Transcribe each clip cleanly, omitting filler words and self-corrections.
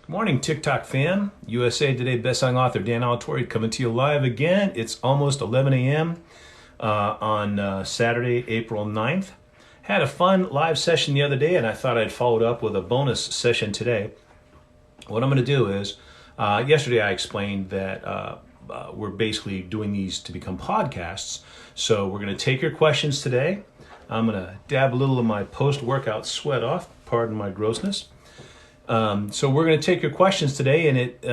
Good morning, TikTok fam. USA Today bestselling author Dan Alatorre coming to you live again. It's almost 11 a.m. On Saturday, April 9th. Had a fun live session the other day, and I thought I'd follow it up with a bonus session today. What I'm going to do is, yesterday I explained that we're basically doing these to become podcasts. So we're going to take your questions today. I'm going to dab a little of my post-workout sweat off. Pardon my grossness. So we're going to take your questions today, and it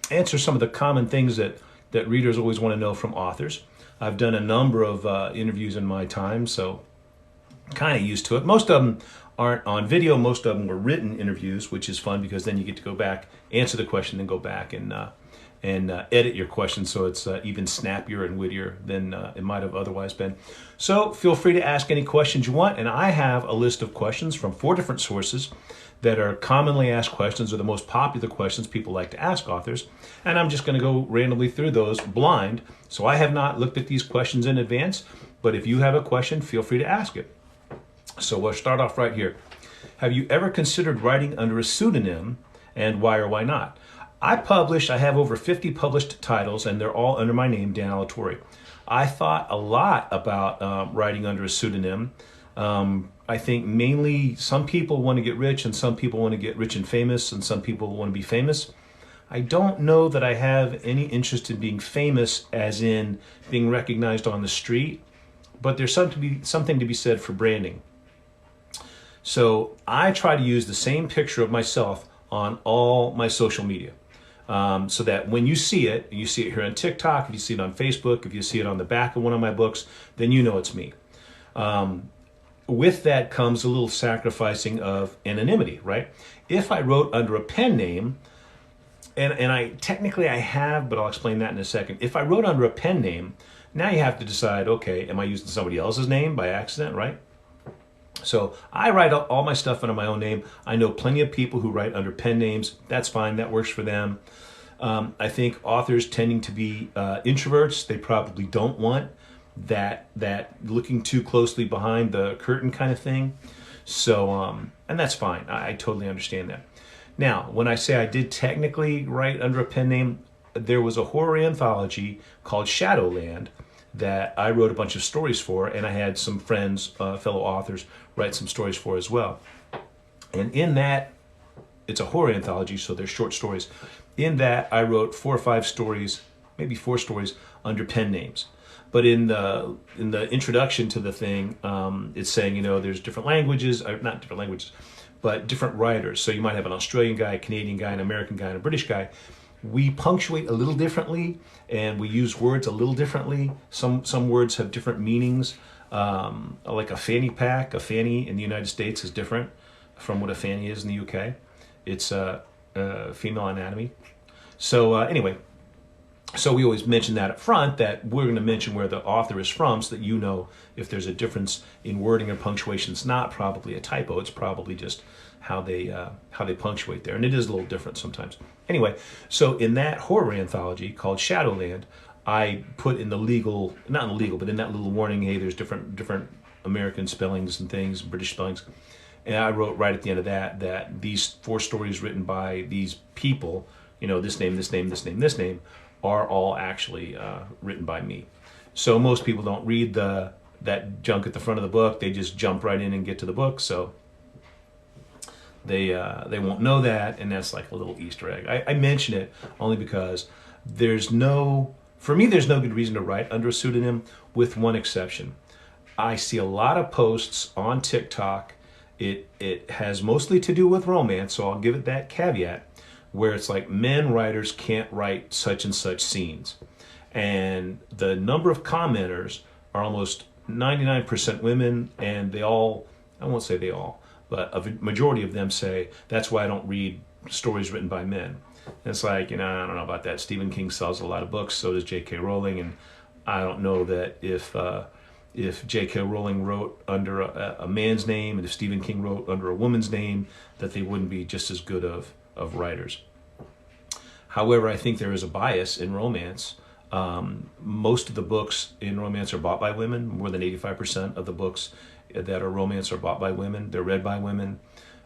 answers some of the common things that readers always want to know from authors. I've done a number of interviews in my time, so kind of used to it. Most of them aren't on video. Most of them were written interviews, which is fun because then you get to go back, answer the question, then go back and edit your question so it's even snappier and wittier than it might have otherwise been. So feel free to ask any questions you want, and I have a list of questions from 4 different sources that are commonly asked questions, or the most popular questions people like to ask authors, and I'm just going to go randomly through those blind. So I have not looked at these questions in advance, but if you have a question, feel free to ask it. So we'll start off right here. Have you ever considered writing under a pseudonym, and why or why not? I have over 50 published titles, and they're all under my name, Dan Alatorre. I thought a lot about writing under a pseudonym. I think mainly some people want to get rich, and some people want to get rich and famous, and some people want to be famous. I don't know that I have any interest in being famous as in being recognized on the street, but there's something to be said for branding. So I try to use the same picture of myself on all my social media. So that when you see it here on TikTok, if you see it on Facebook, if you see it on the back of one of my books, then you know it's me. With that comes a little sacrificing of anonymity, right? If I wrote under a pen name, and I technically I have, but I'll explain that in a second. If I wrote under a pen name, now you have to decide, okay, am I using somebody else's name by accident, right? So I write all my stuff under my own name. I know plenty of people who write under pen names. That's fine. That works for them. I think authors tending to be introverts, they probably don't want that looking too closely behind the curtain kind of thing. So, and that's fine. I totally understand that. Now, when I say I did technically write under a pen name, there was a horror anthology called Shadowland that I wrote a bunch of stories for, and I had some friends, fellow authors, write some stories for as well. And in that, it's a horror anthology, so they're short stories. In that, I wrote 4 or 5 stories, maybe 4 stories under pen names. But in the introduction to the thing, it's saying, there's different languages, or not different languages, but different writers. So you might have an Australian guy, a Canadian guy, an American guy, and a British guy. We punctuate a little differently, and we use words a little differently. Some words have different meanings. Like a fanny pack, a fanny in the United States is different from what a fanny is in the UK. It's female anatomy. So anyway, so we always mention that up front, that we're going to mention where the author is from, so that you know if there's a difference in wording or punctuation. It's not probably a typo. It's probably just how they punctuate there, and it is a little different sometimes. Anyway, so in that horror anthology called Shadowland, I put in the legal, not in the legal, but in that little warning, hey, there's different American spellings and things, British spellings. And I wrote right at the end of that these 4 stories written by these people, this name, this name, this name, this name, are all actually written by me. So most people don't read that junk at the front of the book. They just jump right in and get to the book. So they won't know that, and that's like a little Easter egg. I mention it only because for me, there's no good reason to write under a pseudonym, with one exception. I see a lot of posts on TikTok. It has mostly to do with romance, so I'll give it that caveat, where it's like men writers can't write such and such scenes. And the number of commenters are almost 99% women, and I won't say they all, but a majority of them say, that's why I don't read stories written by men. And it's like, I don't know about that. Stephen King sells a lot of books, so does J.K. Rowling, and I don't know that if J.K. Rowling wrote under a man's name, and if Stephen King wrote under a woman's name, that they wouldn't be just as good of writers. However, I think there is a bias in romance. Most of the books in romance are bought by women. More than 85% of the books that are romance are bought by women. They're read by women.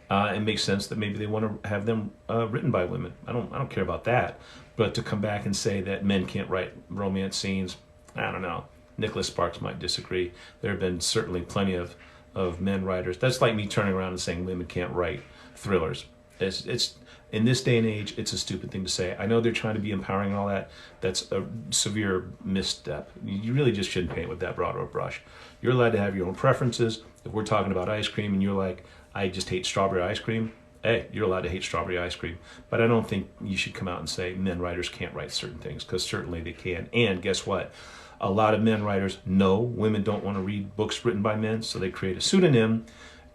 It makes sense that maybe they want to have them written by women. I don't care about that. But to come back and say that men can't write romance scenes, I don't know. Nicholas Sparks might disagree. There have been certainly plenty of men writers. That's like me turning around and saying women can't write thrillers. It's in this day and age, it's a stupid thing to say. I know they're trying to be empowering and all that. That's a severe misstep. You really just shouldn't paint with that broad of a brush. You're allowed to have your own preferences. If we're talking about ice cream and you're like, I just hate strawberry ice cream, hey, you're allowed to hate strawberry ice cream. But I don't think you should come out and say men writers can't write certain things, because certainly they can. And guess what? A lot of men writers know women don't want to read books written by men, so they create a pseudonym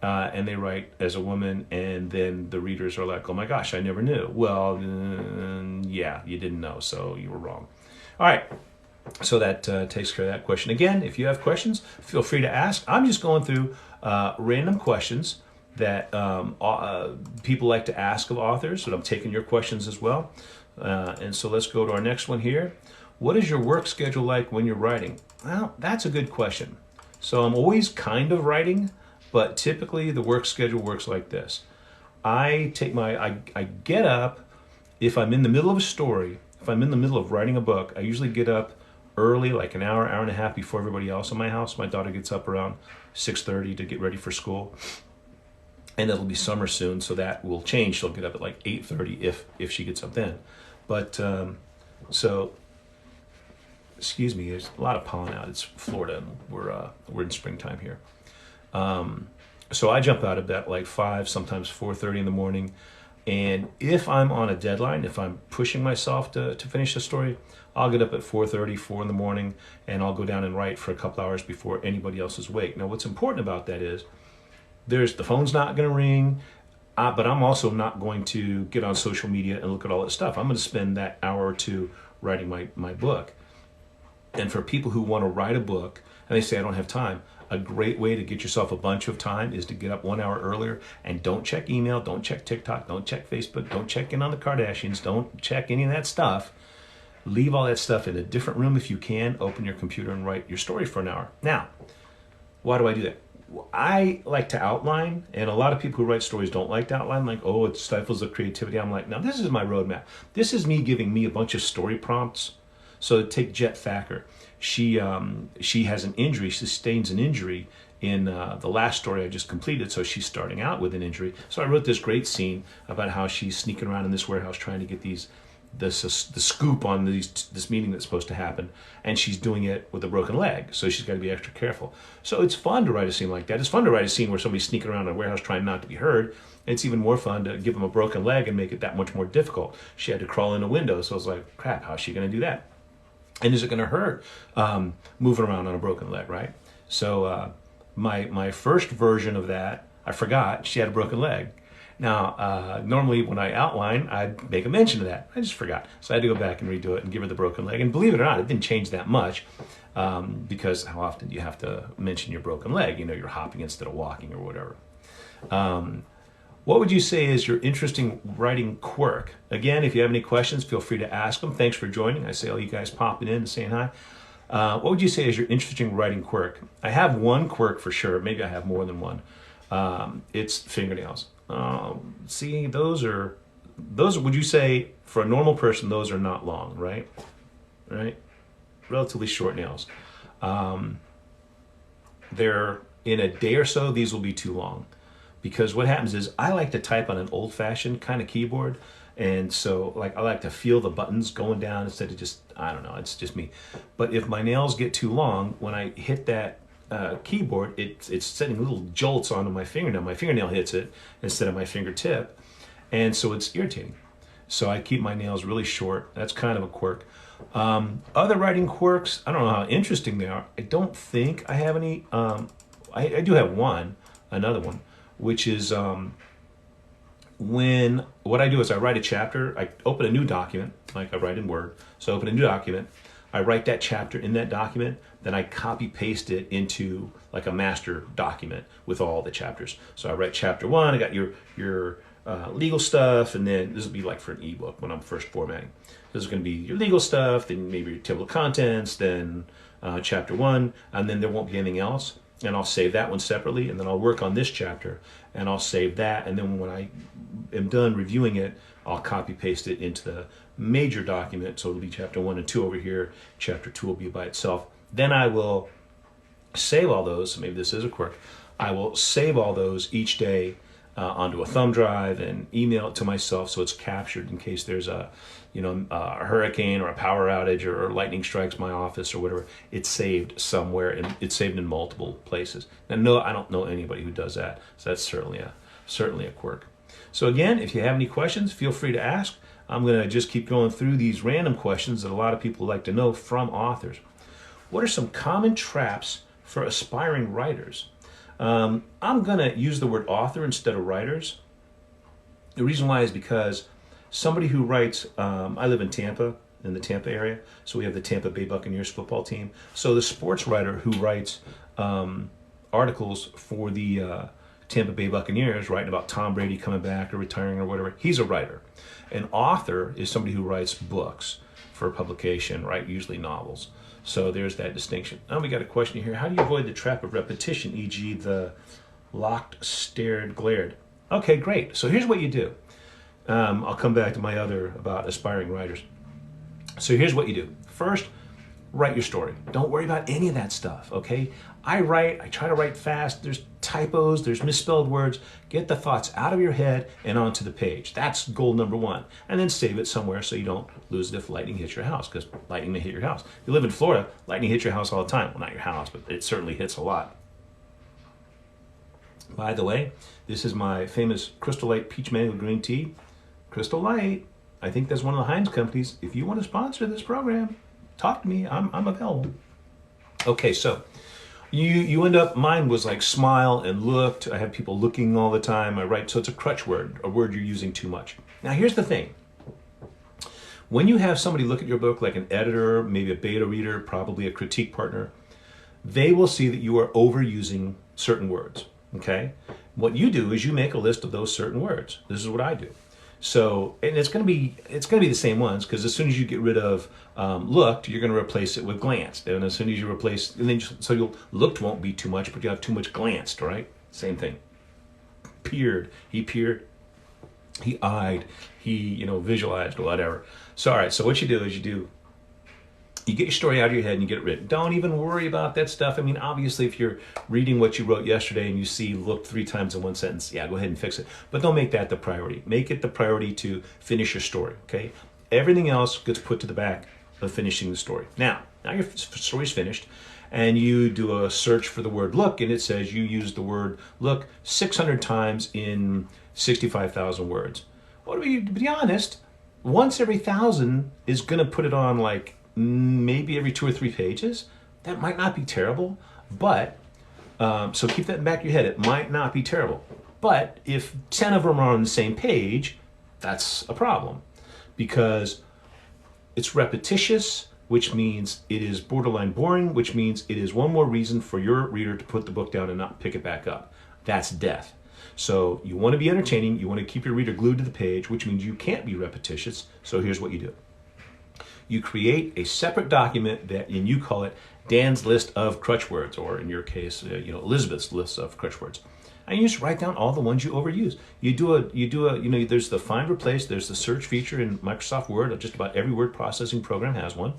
and they write as a woman, and then the readers are like, oh my gosh, I never knew. Well, yeah, you didn't know, so you were wrong. All right, so that takes care of that question. Again, if you have questions, feel free to ask. I'm just going through random questions that people like to ask of authors, and I'm taking your questions as well. And so let's go to our next one here. What is your work schedule like when you're writing? Well, that's a good question. So I'm always kind of writing, but typically the work schedule works like this. I get up, if I'm in the middle of a story, if I'm in the middle of writing a book, I usually get up early, like an hour and a half before everybody else in my house. My daughter gets up around 6:30 to get ready for school. And it'll be summer soon, so that will change. She'll get up at like 8:30 if she gets up then. But so, excuse me, there's a lot of pollen out. It's Florida, and we're in springtime here. So I jump out of bed like 5, sometimes 4:30 in the morning. And if I'm on a deadline, if I'm pushing myself to finish a story, I'll get up at 4:30, 4 in the morning, and I'll go down and write for a couple hours before anybody else is awake. Now, what's important about that is the phone's not going to ring, but I'm also not going to get on social media and look at all that stuff. I'm going to spend that hour or two writing my book. And for people who want to write a book, and they say, I don't have time, a great way to get yourself a bunch of time is to get up 1 hour earlier and don't check email, don't check TikTok, don't check Facebook, don't check in on the Kardashians, don't check any of that stuff. Leave all that stuff in a different room if you can. Open your computer and write your story for an hour. Now, why do I do that? I like to outline, and a lot of people who write stories don't like to outline, like, oh, it stifles the creativity. I'm like, no, this is my roadmap. This is me giving me a bunch of story prompts. So take Jet Thacker. She has an injury, sustains an injury in the last story I just completed, so she's starting out with an injury. So I wrote this great scene about how she's sneaking around in this warehouse trying to get the scoop on this meeting that's supposed to happen, and she's doing it with a broken leg, so she's got to be extra careful. So it's fun to write a scene like that. It's fun to write a scene where somebody's sneaking around in a warehouse trying not to be heard. It's even more fun to give them a broken leg and make it that much more difficult. She had to crawl in a window, so I was like, crap, how's she going to do that? And is it going to hurt moving around on a broken leg, right? So my first version of that, I forgot she had a broken leg. Now, normally when I outline, I'd make a mention of that. I just forgot. So I had to go back and redo it and give her the broken leg. And believe it or not, it didn't change that much because how often do you have to mention your broken leg? You know, you're hopping instead of walking or whatever. What would you say is your interesting writing quirk? Again, if you have any questions, feel free to ask them. Thanks for joining. I see all you guys popping in and saying hi. What would you say is your interesting writing quirk? I have one quirk for sure. Maybe I have more than one. It's fingernails. See, those, would you say, for a normal person, those are not long, right? Right? Relatively short nails. They're, in a day or so, these will be too long. Because what happens is I like to type on an old-fashioned kind of keyboard, and so like I like to feel the buttons going down instead of just, I don't know, it's just me. But if my nails get too long, when I hit that keyboard, it's sending little jolts onto my fingernail. My fingernail hits it instead of my fingertip, and so it's irritating. So I keep my nails really short. That's kind of a quirk. Other writing quirks, I don't know how interesting they are. I don't think I have any. I do have another one, which is what I do is I write a chapter. I open a new document, like I write in Word. So I open a new document. I write that chapter in that document, then I copy paste it into like a master document with all the chapters. So I write chapter 1, I got your legal stuff, and then this will be like for an ebook when I'm first formatting. This is going to be your legal stuff, then maybe your table of contents, then chapter 1, and then there won't be anything else. and I'll save that one separately, and then I'll work on this chapter, and I'll save that, and then when I am done reviewing it, I'll copy paste it into the major document, so it'll be chapter 1 and 2 over here, chapter 2 will be by itself. Then I will save all those, maybe this is a quirk, I will save all those each day onto a thumb drive and email it to myself so it's captured in case there's a hurricane or a power outage or lightning strikes my office or whatever. It's saved somewhere, and it's saved in multiple places. And no, I don't know anybody who does that, so that's certainly a quirk. So again, if you have any questions, feel free to ask. I'm going to just keep going through these random questions that a lot of people like to know from authors. What are some common traps for aspiring writers? I'm going to use the word author instead of writers. The reason why is because somebody who writes, I live in Tampa, in the Tampa area, so we have the Tampa Bay Buccaneers football team. So the sports writer who writes articles for the Tampa Bay Buccaneers, writing about Tom Brady coming back or retiring or whatever, he's a writer. An author is somebody who writes books for publication, right? Usually novels. So there's that distinction. Now we got a question here. How do you avoid the trap of repetition, e.g. the locked, stared, glared? Okay, great. So here's what you do. I'll come back to my other about aspiring writers. So here's what you do. First, write your story. Don't worry about any of that stuff, okay? I try to write fast. There's typos, there's misspelled words. Get the thoughts out of your head and onto the page. That's goal number 1. And then save it somewhere so you don't lose it if lightning hits your house, because lightning may hit your house. If you live in Florida, lightning hits your house all the time. Well, not your house, but it certainly hits a lot. By the way, this is my famous Crystal Light Peach Mango Green Tea. Crystal Light, I think that's one of the Heinz companies. If you want to sponsor this program, talk to me. I'm available. Okay, so you end up, mine was like smile and looked. I have people looking all the time. I write, so it's a crutch word, a word you're using too much. Now here's the thing. When you have somebody look at your book, like an editor, maybe a beta reader, probably a critique partner, they will see that you are overusing certain words, okay? What you do is you make a list of those certain words. This is what I do. So, and it's going to be the same ones, because as soon as you get rid of looked, you're going to replace it with glanced. And as soon as you replace, and then so you'll looked won't be too much, but you have too much glanced, right? Same thing. Peered, he eyed, he visualized, or whatever. So all right, so what you do is you get your story out of your head and you get it written. Don't even worry about that stuff. I mean, obviously, if you're reading what you wrote yesterday and you see looked 3 times in one sentence, yeah, go ahead and fix it. But don't make that the priority. Make it the priority to finish your story, okay? Everything else gets put to the back of finishing the story. Now your story's finished, and you do a search for the word look, and it says you used the word look 600 times in 65,000 words. Well, to be honest, once every 1,000 is going to put it on like maybe every 2 or 3 pages. That might not be terrible, but so keep that in the back of your head. It might not be terrible, but if 10 of them are on the same page, that's a problem, because it's repetitious, which means it is borderline boring, which means it is one more reason for your reader to put the book down and not pick it back up. That's death. So you want to be entertaining, you want to keep your reader glued to the page, which means you can't be repetitious. So here's what you do. You create a separate document and you call it Dan's list of crutch words, or in your case, Elizabeth's list of crutch words. And you just write down all the ones you overuse. There's the find replace, there's the search feature in Microsoft Word. Just about every word processing program has one.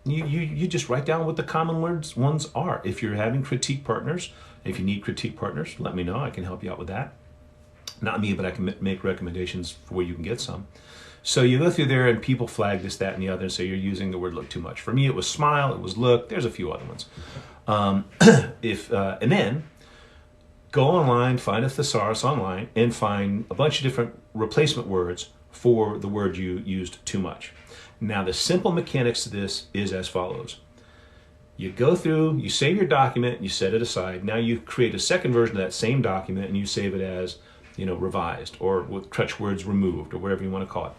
You just write down what the common ones are. If you're having critique partners, if you need critique partners, let me know. I can help you out with that. Not me, but I can make recommendations for where you can get some. So you go through there and people flag this, that, and the other, and say you're using the word look too much. For me, it was smile, it was look, there's a few other ones. And then go online, find a thesaurus online, and find a bunch of different replacement words for the word you used too much. Now, the simple mechanics to this is as follows. You go through, you save your document, you set it aside. Now you create a second version of that same document and you save it as, revised, or with crutch words removed, or whatever you want to call it.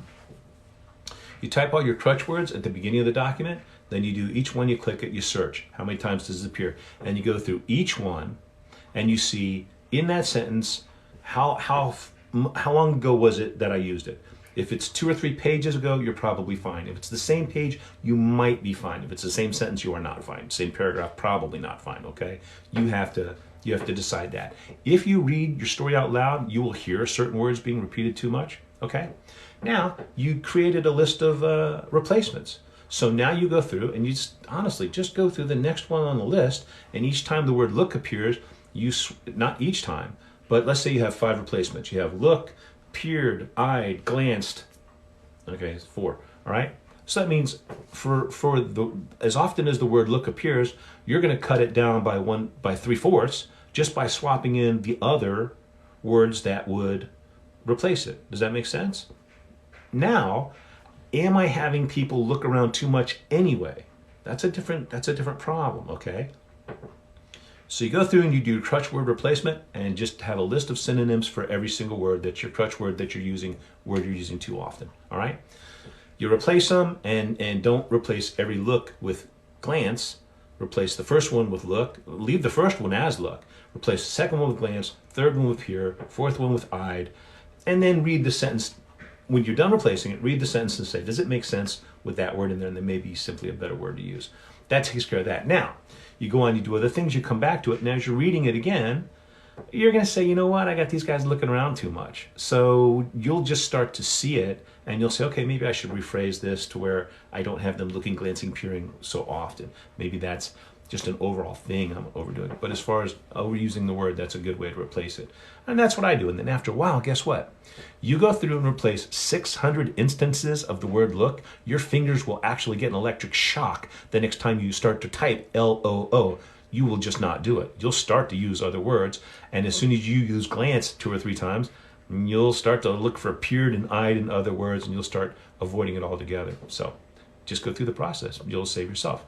You type all your crutch words at the beginning of the document, then you do each one, you click it, you search. How many times does it appear? And you go through each one and you see in that sentence, how long ago was it that I used it? If it's 2 or 3 pages ago, you're probably fine. If it's the same page, you might be fine. If it's the same sentence, you are not fine. Same paragraph, probably not fine, okay? You have to decide that. If you read your story out loud, you will hear certain words being repeated too much, okay? Now, you created a list of replacements. So now you go through and you honestly just go through the next one on the list, and each time the word look appears, not each time, but let's say you have 5 replacements. You have look, peered, eyed, glanced. Okay, it's 4. All right. So that means as often as the word look appears, you're going to cut it down by 3/4 just by swapping in the other words that would replace it. Does that make sense? Now, am I having people look around too much anyway? That's a different problem. Okay. So you go through and you do crutch word replacement and just have a list of synonyms for every single word that's your crutch word that you're using too often. All right. You replace them and don't replace every look with glance. Replace the first one with look. Leave the first one as look. Replace the second one with glance. Third one with peer. Fourth one with eyed. And then read the sentence. When you're done replacing it, read the sentence and say, does it make sense with that word in there? And there may be simply a better word to use. That takes care of that. Now, you go on, you do other things, you come back to it, and as you're reading it again, you're going to say, you know what, I got these guys looking around too much. So you'll just start to see it, and you'll say, okay, maybe I should rephrase this to where I don't have them looking, glancing, peering so often. Maybe that's just an overall thing I'm overdoing. But as far as overusing the word, that's a good way to replace it. And that's what I do. And then after a while, guess what? You go through and replace 600 instances of the word look, your fingers will actually get an electric shock the next time you start to type L-O-O. You will just not do it. You'll start to use other words. And as soon as you use glance 2 or 3 times, you'll start to look for peered and eyed and other words, and you'll start avoiding it altogether. So just go through the process. You'll save yourself.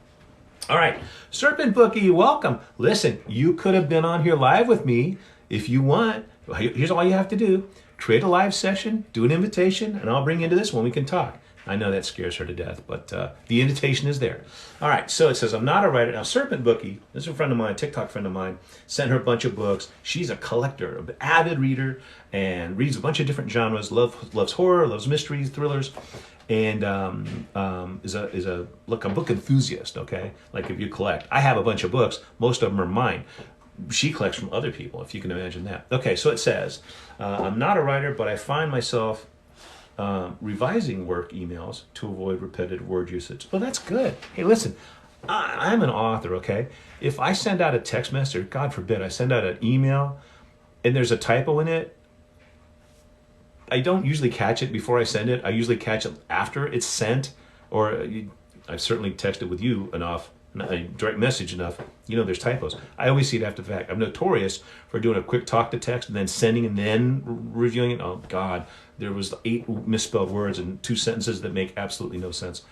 All right, Serpent Bookie, welcome. Listen, you could have been on here live with me if you want. Here's all you have to do. Create a live session, do an invitation, and I'll bring you into this one. We can talk. I know that scares her to death, but the invitation is there. All right, so it says, I'm not a writer. Now, Serpent Bookie, this is a friend of mine, TikTok friend of mine, sent her a bunch of books. She's a collector, an avid reader, and reads a bunch of different genres, loves horror, loves mysteries, thrillers, and is a book enthusiast, okay? Like if you collect. I have a bunch of books. Most of them are mine. She collects from other people, if you can imagine that. Okay, so it says, I'm not a writer, but I find myself revising work emails to avoid repetitive word usage. Well, that's good. Hey, listen, I'm an author, okay? If I send out a text message, or God forbid, I send out an email and there's a typo in it, I don't usually catch it before I send it. I usually catch it after it's sent, or I've certainly texted with you enough, a direct message enough, you know there's typos. I always see it after the fact. I'm notorious for doing a quick talk to text and then sending and then reviewing it. Oh God, there was 8 misspelled words and 2 sentences that make absolutely no sense.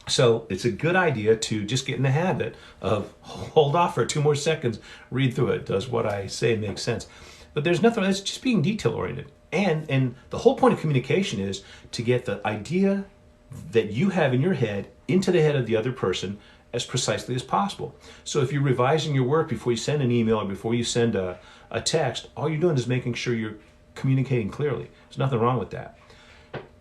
So it's a good idea to just get in the habit of hold off for 2 more seconds, read through it. Does what I say make sense? But there's nothing, it's just being detail oriented. And the whole point of communication is to get the idea that you have in your head into the head of the other person as precisely as possible. So if you're revising your work before you send an email or before you send a text, all you're doing is making sure you're communicating clearly. There's nothing wrong with that.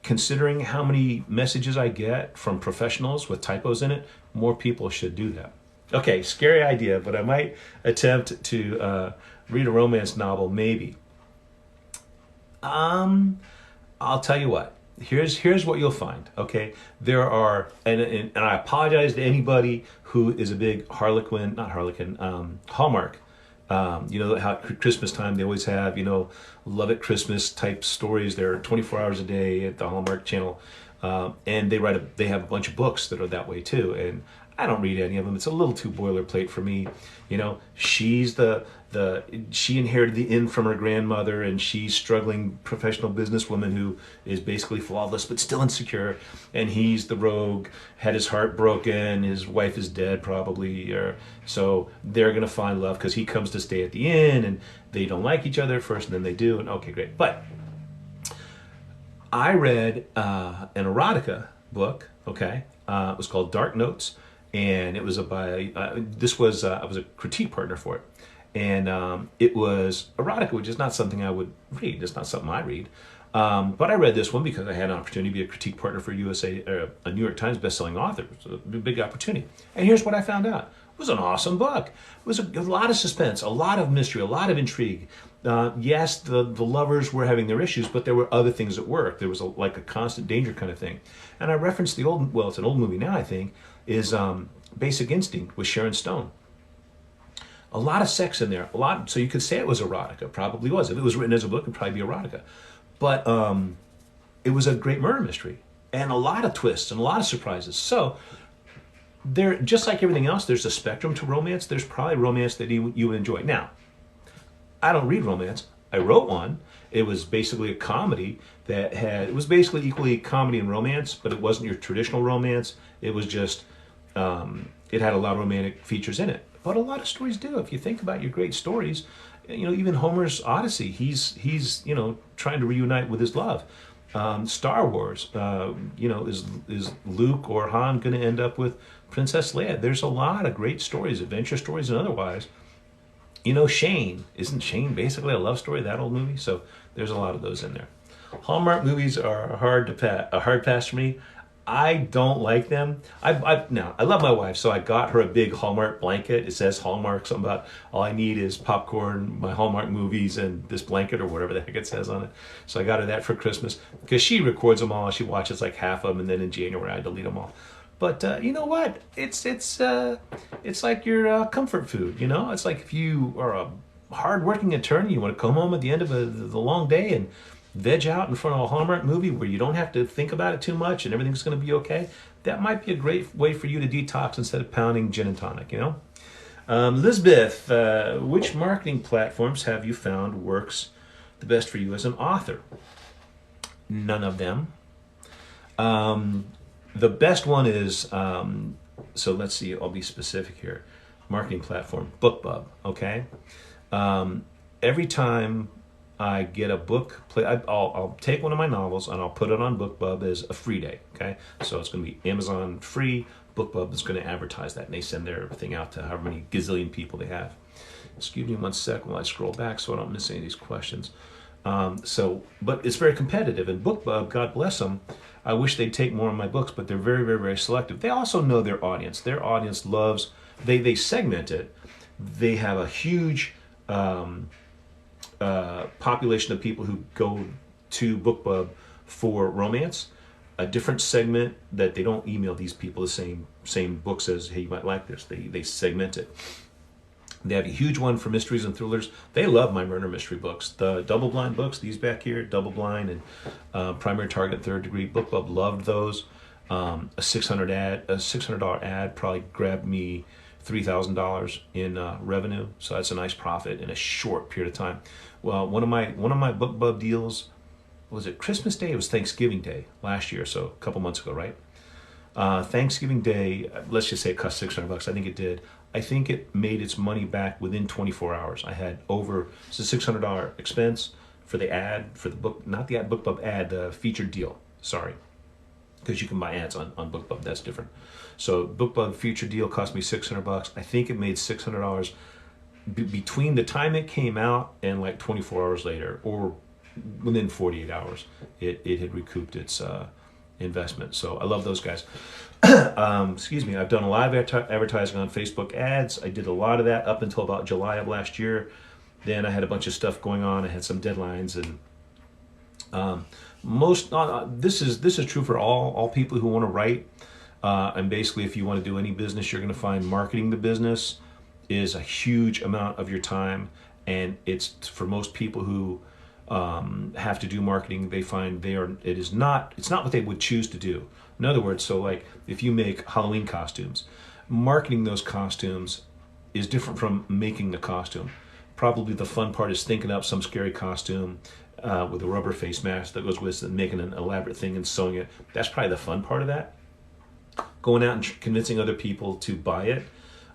Considering how many messages I get from professionals with typos in it, more people should do that. Okay, scary idea, but I might attempt to read a romance novel, maybe. I'll tell you what. Here's what you'll find. Okay, there are, and I apologize to anybody who is a big Hallmark. You know how at Christmas time they always have, you know, love at Christmas type stories. They're 24 hours a day at the Hallmark Channel, and they have a bunch of books that are that way too. And I don't read any of them. It's a little too boilerplate for me. You know, she's she inherited the inn from her grandmother, and she's struggling professional businesswoman who is basically flawless but still insecure. And he's the rogue, had his heart broken, his wife is dead probably, or so they're gonna find love because he comes to stay at the inn, and they don't like each other at first, and then they do, and okay, great. But I read an erotica book. Okay, it was called Dark Notes. And it was I was a critique partner for it. And it was erotica, which is not something I would read. It's not something I read. But I read this one because I had an opportunity to be a critique partner for a New York Times bestselling author. It was a big opportunity. And here's what I found out. It was an awesome book. It was a lot of suspense, a lot of mystery, a lot of intrigue. Yes, the lovers were having their issues, but there were other things at work. There was like a constant danger kind of thing. And I referenced it's an old movie now, I think, is Basic Instinct with Sharon Stone. A lot of sex in there, so you could say it was erotica, probably was. If it was written as a book, it'd probably be erotica. But it was a great murder mystery and a lot of twists and a lot of surprises. So there, just like everything else, there's a spectrum to romance. There's probably romance that you would enjoy. Now, I don't read romance. I wrote one. It was basically a comedy it was basically equally comedy and romance, but it wasn't your traditional romance. It was just, it had a lot of romantic features in it. But a lot of stories do. If you think about your great stories, even Homer's Odyssey, he's trying to reunite with his love. Star Wars, is Luke or Han going to end up with Princess Leia? There's a lot of great stories, adventure stories and otherwise. Shane, isn't Shane basically a love story, that old movie? So there's a lot of those in there. Hallmark movies are a hard pass for me. I don't like them. I love my wife, so I got her a big Hallmark blanket. It says Hallmark, something about all I need is popcorn, my Hallmark movies, and this blanket or whatever the heck it says on it. So I got her that for Christmas because she records them all. She watches like half of them, and then in January I delete them all. But you know what? It's like your comfort food. It's like if you are a hard-working attorney, you want to come home at the end of the long day and veg out in front of a Hallmark movie where you don't have to think about it too much and everything's going to be okay. That might be a great way for you to detox instead of pounding gin and tonic. Elizabeth, which marketing platforms have you found works the best for you as an author? None of them. The best one is, so let's see, I'll be specific here. Marketing platform, Bookbub, okay? Every time I get a book, I'll take one of my novels and I'll put it on Bookbub as a free day, okay? So it's going to be Amazon free. Bookbub is going to advertise that, and they send their thing out to however many gazillion people they have. Excuse me 1 sec while I scroll back so I don't miss any of these questions. But it's very competitive, and Bookbub, God bless them, I wish they'd take more of my books, but they're very, very, very selective. They also know their audience. Their audience loves, they segment it. They have a huge population of people who go to Bookbub for romance, a different segment that they don't email these people the same books as, hey, you might like this. They segment it. They have a huge one for mysteries and thrillers. They love my murder mystery books. The double blind books, these back here, double blind and primary target, third degree. Bookbub loved those. A $600 ad probably grabbed me $3,000 in revenue. So that's a nice profit in a short period of time. Well, one of my Bookbub deals, was it Christmas Day? It was Thanksgiving Day last year, so a couple months ago, right? Thanksgiving Day, let's just say it cost $600. I think it did. I think it made its money back within 24 hours. I had it's a $600 expense for the ad, for the book, not the ad, Bookbub ad, the featured deal, sorry. Because you can buy ads on Bookbub, that's different. So Bookbub featured deal cost me $600. I think it made $600 between the time it came out and like 24 hours later, or within 48 hours, it had recouped its investment. So I love those guys. Excuse me, I've done a lot of advertising on Facebook ads. I did a lot of that up until about July of last year. Then I had a bunch of stuff going on. I had some deadlines, and this is true for all people who want to write. And basically, if you want to do any business, you're going to find marketing the business is a huge amount of your time, and it's for most people who have to do marketing. They find it's not what they would choose to do. In other words, so like if you make Halloween costumes, marketing those costumes is different from making the costume. Probably the fun part is thinking up some scary costume with a rubber face mask that goes with it, and making an elaborate thing and sewing it. That's probably the fun part of that. Going out and convincing other people to buy it.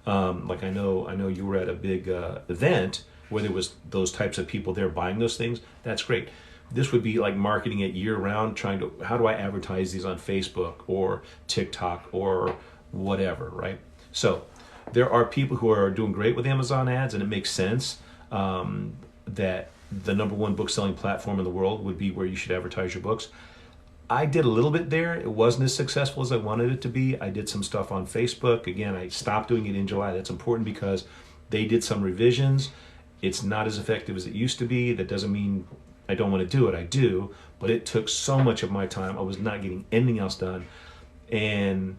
Like I know you were at a big event where there was those types of people there buying those things. That's great. This would be like marketing it year round, how do I advertise these on Facebook or TikTok or whatever, right? So there are people who are doing great with Amazon ads, and it makes sense that the #1 book selling platform in the world would be where you should advertise your books. I did a little bit there. It wasn't as successful as I wanted it to be. I did some stuff on Facebook. Again, I stopped doing it in July. That's important because they did some revisions. It's not as effective as it used to be. That doesn't mean I don't want to do it. I do, but it took so much of my time. I was not getting anything else done. And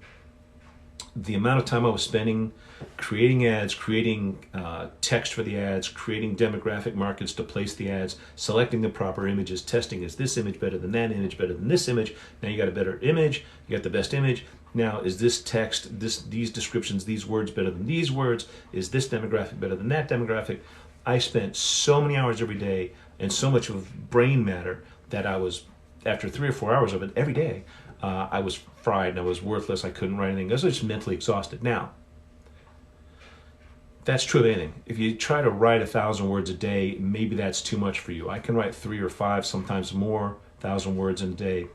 the amount of time I was spending creating ads, creating text for the ads, creating demographic markets to place the ads, selecting the proper images, testing, is this image better than that image, better than this image? Now you got a better image, you got the best image. Now is this text, these descriptions, these words better than these words? Is this demographic better than that demographic? I spent so many hours every day and so much of brain matter that I was, after 3 or 4 hours of it every day, I was fried and I was worthless. I couldn't write anything. I was just mentally exhausted. Now, that's true of anything. If you try to write 1,000 words a day, maybe that's too much for you. I can write 3 or 5, sometimes more, 1,000 words in a day,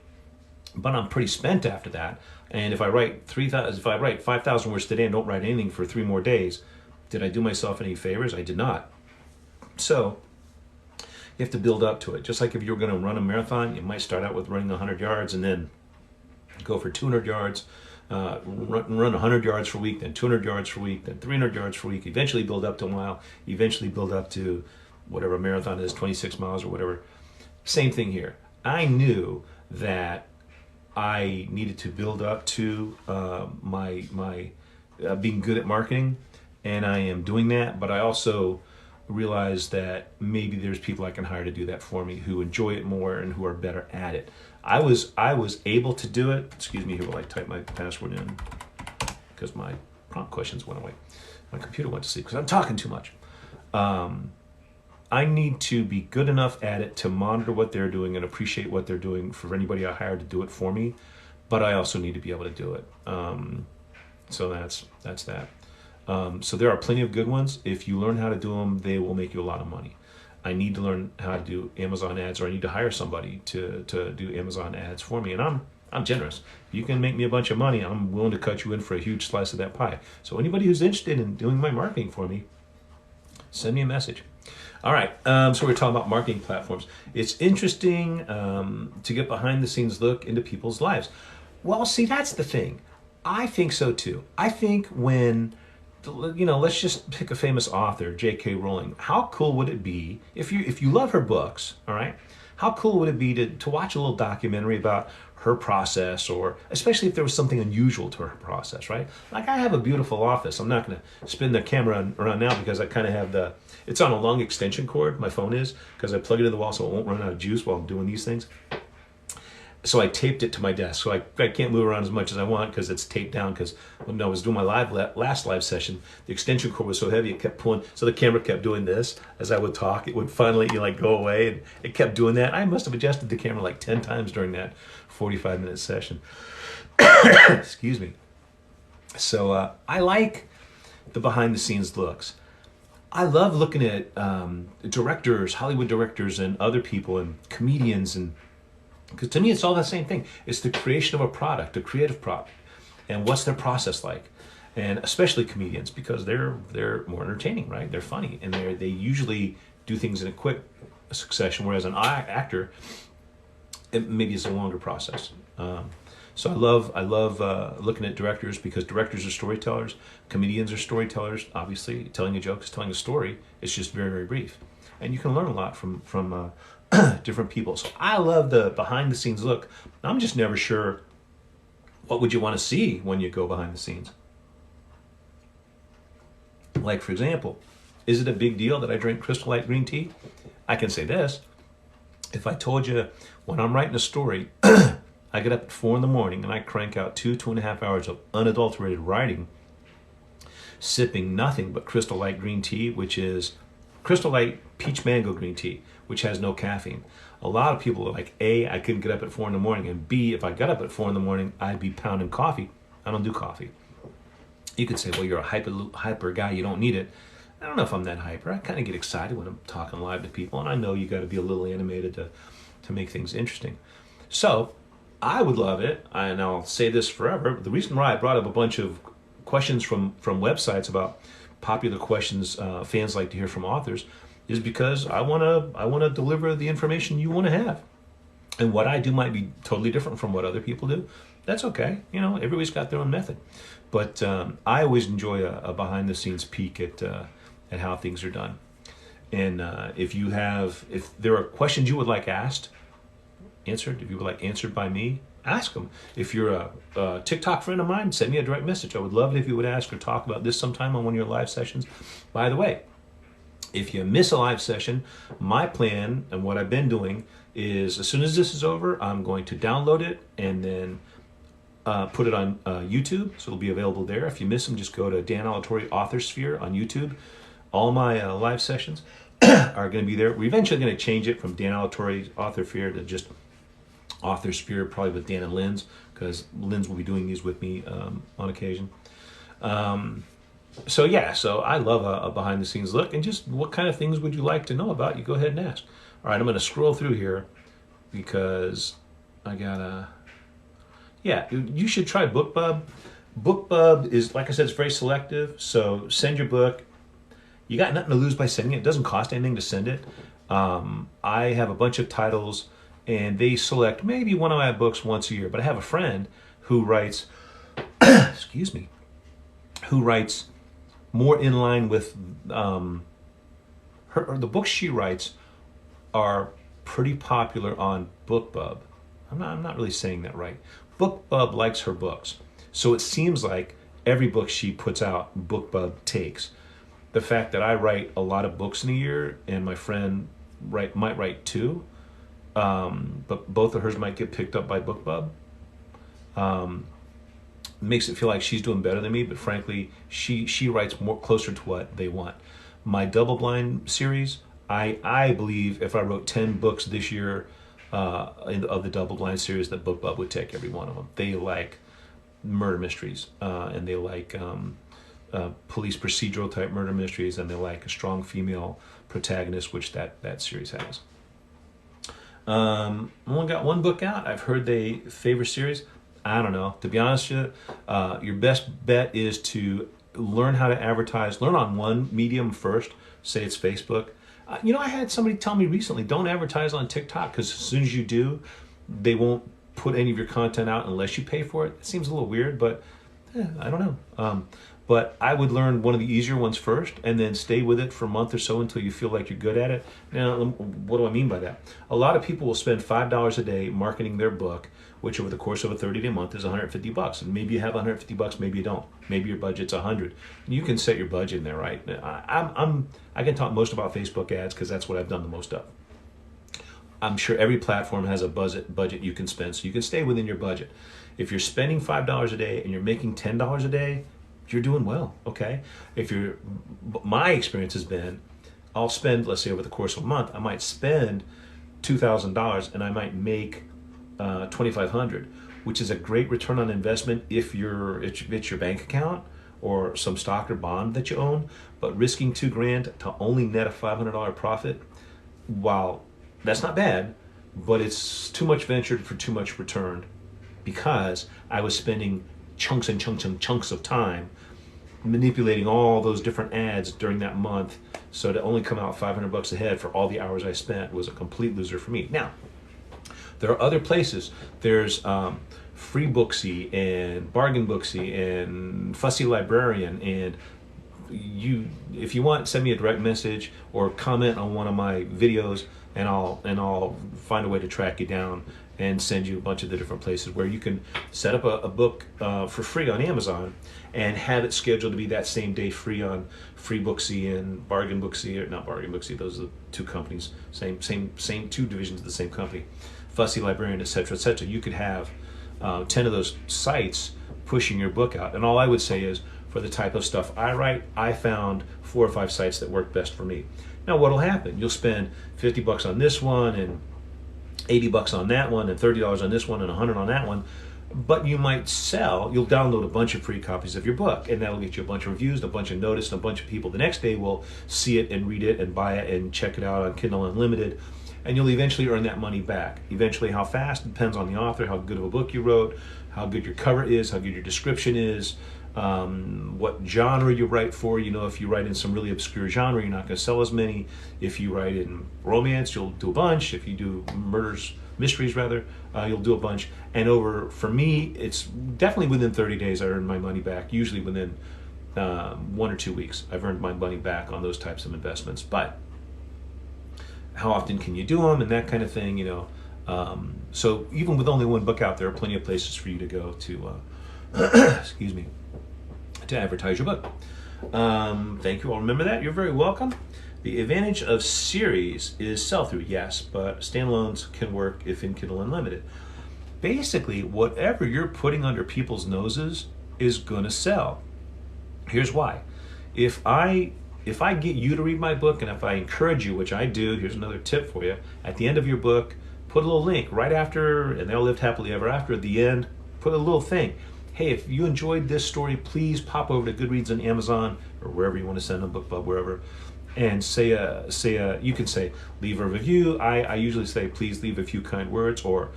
but I'm pretty spent after that. And if I write 5,000 words today and don't write anything for 3 more days, did I do myself any favors? I did not. So you have to build up to it. Just like if you're going to run a marathon, you might start out with running 100 yards and then go for 200 yards, run 100 yards for a week, then 200 yards for a week, then 300 yards for a week, eventually build up to a mile, eventually build up to whatever a marathon is, 26 miles or whatever. Same thing here. I knew that I needed to build up to my being good at marketing, and I am doing that, but I also realize that maybe there's people I can hire to do that for me who enjoy it more and who are better at it. I was able to do it. Excuse me here while I type my password in because my prompt questions went away. My computer went to sleep because I'm talking too much. I need to be good enough at it to monitor what they're doing and appreciate what they're doing for anybody I hire to do it for me, but I also need to be able to do it. So that's that. So there are plenty of good ones. If you learn how to do them, they will make you a lot of money. I need to learn how to do Amazon ads, or I need to hire somebody to do Amazon ads for me. And I'm generous. If you can make me a bunch of money, I'm willing to cut you in for a huge slice of that pie. So anybody who's interested in doing my marketing for me, send me a message. All right, so we're talking about marketing platforms. It's interesting to get behind the scenes look into people's lives. Well, see, that's the thing. I think so too. I think when, let's just pick a famous author, J.K. Rowling. How cool would it be if you love her books, all right? How cool would it be to watch a little documentary about her process, or especially if there was something unusual to her process, right? Like I have a beautiful office. I'm not going to spin the camera around now because I kind of have it's on a long extension cord, my phone is, because I plug it in the wall so it won't run out of juice while I'm doing these things. So I taped it to my desk, so I can't move around as much as I want because it's taped down, because when I was doing my last live session, the extension cord was so heavy it kept pulling, so the camera kept doing this as I would talk. It would finally go away, and it kept doing that. I must have adjusted the camera like 10 times during that 45-minute session. Excuse me. So I like the behind-the-scenes looks. I love looking at directors, Hollywood directors, and other people, and comedians, and because to me, it's all the same thing. It's the creation of a product, a creative product, and what's their process like. And especially comedians, because they're more entertaining, right? They're funny, and they usually do things in a quick succession, whereas an actor, maybe it's a longer process. So I love looking at directors, because directors are storytellers, comedians are storytellers. Obviously, telling a joke is telling a story. It's just very, very brief, and you can learn a lot from different people. So I love the behind the scenes look. I'm just never sure what would you want to see when you go behind the scenes. Like, for example, is it a big deal that I drink Crystal Light green tea? I can say this. If I told you when I'm writing a story, I get up at 4 a.m. and I crank out 2.5 hours of unadulterated writing, sipping nothing but Crystal Light green tea, which is Crystal Light peach mango green tea, which has no caffeine. A lot of people are like, A, I couldn't get up at 4 a.m, and B, if I got up at 4 a.m, I'd be pounding coffee. I don't do coffee. You could say, well, you're a hyper guy, you don't need it. I don't know if I'm that hyper. I kind of get excited when I'm talking live to people, and I know you got to be a little animated to make things interesting. So I would love it, and I'll say this forever. The reason why I brought up a bunch of questions from websites about popular questions fans like to hear from authors is because I want to deliver the information you want to have. And what I do might be totally different from what other people do. That's okay. You know, everybody's got their own method. But I always enjoy a behind the scenes peek at how things are done. And if there are questions you would like asked, answered, if you would like answered by me, ask them. If you're a TikTok friend of mine, send me a direct message. I would love it if you would ask or talk about this sometime on one of your live sessions. By the way, if you miss a live session, my plan and what I've been doing is as soon as this is over, I'm going to download it and then put it on YouTube, so it'll be available there. If you miss them, just go to Dan Alatorre Authorsphere on YouTube. All my live sessions are going to be there. We're eventually going to change it from Dan Alatorre Authorsphere to just Authorsphere, probably with Dan and Linz, because Linz will be doing these with me on occasion. So I love a behind the scenes look, and just what kind of things would you like to know about? You go ahead and ask. All right, I'm going to scroll through here because I gotta. Yeah, you should try Bookbub. Bookbub is, like I said, it's very selective. So send your book. You got nothing to lose by sending it. It doesn't cost anything to send it. I have a bunch of titles, and they select maybe one of my books once a year. But I have a friend who writes, excuse me, who writes more in line with the books she writes are pretty popular on Bookbub. I'm not really saying that right. Bookbub likes her books, so it seems like every book she puts out, Bookbub takes. The fact that I write a lot of books in a year, and my friend might write two, but both of hers might get picked up by Bookbub, makes it feel like she's doing better than me. But frankly, she writes more closer to what they want. My double blind series, I believe if I wrote 10 books this year of the double blind series, that Bookbub would take every one of them. They like murder mysteries, and they like police procedural type murder mysteries, and they like a strong female protagonist, which that series has. Only got one book out. I've heard they favor series. I don't know. To be honest with you, your best bet is to learn how to advertise. Learn on one medium first. Say it's Facebook. I had somebody tell me recently, don't advertise on TikTok, because as soon as you do, they won't put any of your content out unless you pay for it. It seems a little weird, but I don't know. But I would learn one of the easier ones first, and then stay with it for a month or so until you feel like you're good at it. Now, what do I mean by that? A lot of people will spend $5 a day marketing their book, which over the course of a 30-day month is $150. And maybe you have $150, maybe you don't. Maybe your budget's $100. You can set your budget in there, right? I can talk most about Facebook ads because that's what I've done the most of. I'm sure every platform has a budget you can spend, so you can stay within your budget. If you're spending $5 a day and you're making $10 a day, you're doing well, okay? My experience has been, I'll spend, let's say over the course of a month, I might spend $2,000 and I might make $2,500, which is a great return on investment if it's your bank account or some stock or bond that you own. But risking $2,000 to only net a $500 profit, while that's not bad, but it's too much ventured for too much return, because I was spending chunks and chunks and chunks of time manipulating all those different ads during that month. So to only come out $500 ahead for all the hours I spent was a complete loser for me. Now, there are other places. There's Free Booksy and Bargain Booksy and Fussy Librarian, and if you want, send me a direct message or comment on one of my videos, and I'll find a way to track you down and send you a bunch of the different places where you can set up a book for free on Amazon and have it scheduled to be that same day free on Free Booksy and Bargain Booksy, or not Bargain Booksy, those are the two companies, same two divisions of the same company, Fussy Librarian, etc., etc. You could have 10 of those sites pushing your book out. And all I would say is, for the type of stuff I write, I found 4 or 5 sites that work best for me. Now, what'll happen? You'll spend $50 on this one, and $80 on that one, and $30 on this one, and $100 on that one. But you'll download a bunch of free copies of your book, and that'll get you a bunch of reviews, a bunch of notice, and a bunch of people the next day will see it and read it and buy it and check it out on Kindle Unlimited, and you'll eventually earn that money back. Eventually, how fast depends on the author, how good of a book you wrote, how good your cover is, how good your description is, what genre you write for. You know, if you write in some really obscure genre, you're not going to sell as many. If you write in romance, you'll do a bunch. If you do mysteries rather, you'll do a bunch. And for me, it's definitely within 30 days I earn my money back. Usually within 1 or 2 weeks, I've earned my money back on those types of investments. But how often can you do them and that kind of thing, you know? So even with only one book out, there are plenty of places for you to go to, excuse me, to advertise your book. Thank you all. Remember that. You're very welcome. The advantage of series is sell-through, yes, but standalones can work if in Kindle Unlimited. Basically, whatever you're putting under people's noses is going to sell. Here's why. If I get you to read my book, and if I encourage you, which I do, here's another tip for you. At the end of your book, put a little link right after, and they'll live happily ever after. At the end, put a little thing. Hey, if you enjoyed this story, please pop over to Goodreads on Amazon or wherever you want to send them, Bookbub, wherever, and you can say, leave a review. I usually say, please leave a few kind words or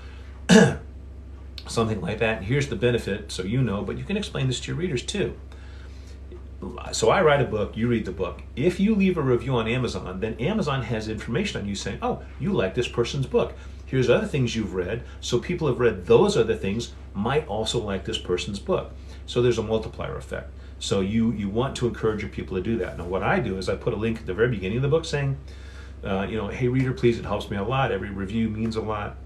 something like that. And here's the benefit, so you know, but you can explain this to your readers too. So I write a book, you read the book. If you leave a review on Amazon, then Amazon has information on you saying, oh, you like this person's book. Here's other things you've read. So people have read those other things, might also like this person's book. So there's a multiplier effect. So you want to encourage your people to do that. Now what I do is I put a link at the very beginning of the book saying, hey reader, please, it helps me a lot. Every review means a lot.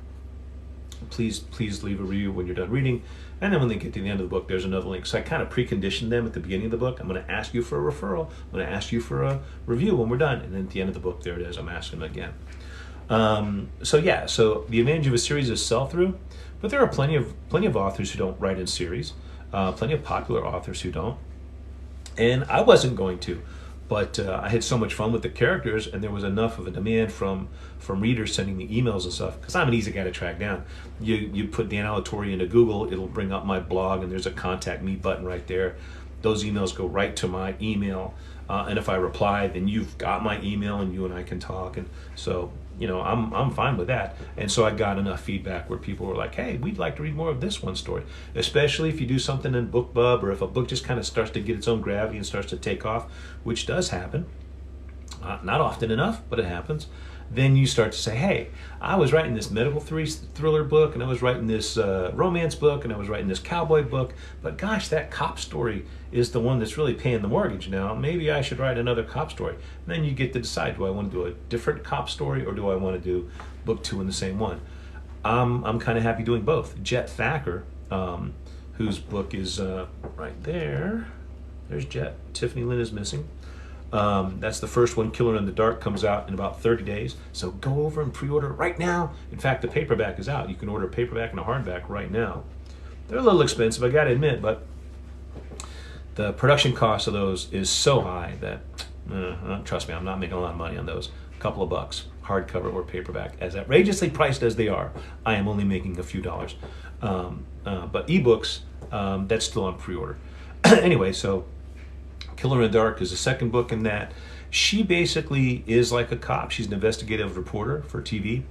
Please leave a review when you're done reading. And then when they get to the end of the book, there's another link. So I kind of precondition them at the beginning of the book. I'm going to ask you for a referral. I'm going to ask you for a review when we're done. And then at the end of the book, there it is. I'm asking them again. So the advantage of a series is sell-through, but there are plenty of authors who don't write in series, plenty of popular authors who don't. And I wasn't going to, but I had so much fun with the characters, and there was enough of a demand from readers sending me emails and stuff, because I'm an easy guy to track down. You put Dan Alatorre into Google, it'll bring up my blog, and there's a contact me button right there. Those emails go right to my email, and if I reply, then you've got my email, and you and I can talk. And so, you know, I'm fine with that. And so I got enough feedback where people were like, hey, we'd like to read more of this one story, especially if you do something in Bookbub, or if a book just kind of starts to get its own gravity and starts to take off, which does happen. Not often enough, but it happens. Then you start to say, hey, I was writing this medical thriller book, and I was writing this romance book, and I was writing this cowboy book, but gosh, that cop story is the one that's really paying the mortgage now. Maybe I should write another cop story. And then you get to decide, do I want to do a different cop story, or do I want to do book 2 in the same one? I'm kind of happy doing both. Jet Thacker, whose book is right there. There's Jet. Tiffany Lynn is missing. That's the first one. Killer in the Dark comes out in about 30 days. So go over and pre-order right now. In fact, the paperback is out. You can order a paperback and a hardback right now. They're a little expensive, I gotta admit, but the production cost of those is so high that, trust me, I'm not making a lot of money on those. A couple of bucks, hardcover or paperback. As outrageously priced as they are, I am only making a few dollars. But ebooks, that's still on pre-order. Anyway, so Killer in the Dark is the second book in that. She basically is like a cop. She's an investigative reporter for TV,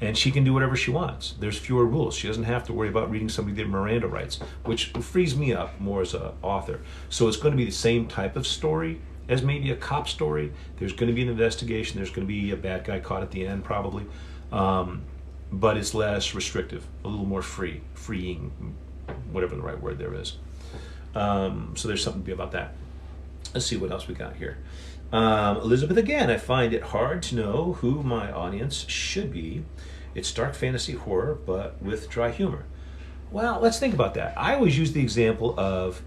and she can do whatever she wants. There's fewer rules. She doesn't have to worry about reading somebody their Miranda rights, which frees me up more as an author. So it's going to be the same type of story as maybe a cop story. There's going to be an investigation. There's going to be a bad guy caught at the end, probably. But it's less restrictive, a little more freeing, whatever the right word there is. So there's something to be about that. Let's see what else we got here. Elizabeth again, I find it hard to know who my audience should be. It's dark fantasy horror, but with dry humor. Well, let's think about that. I always use the example of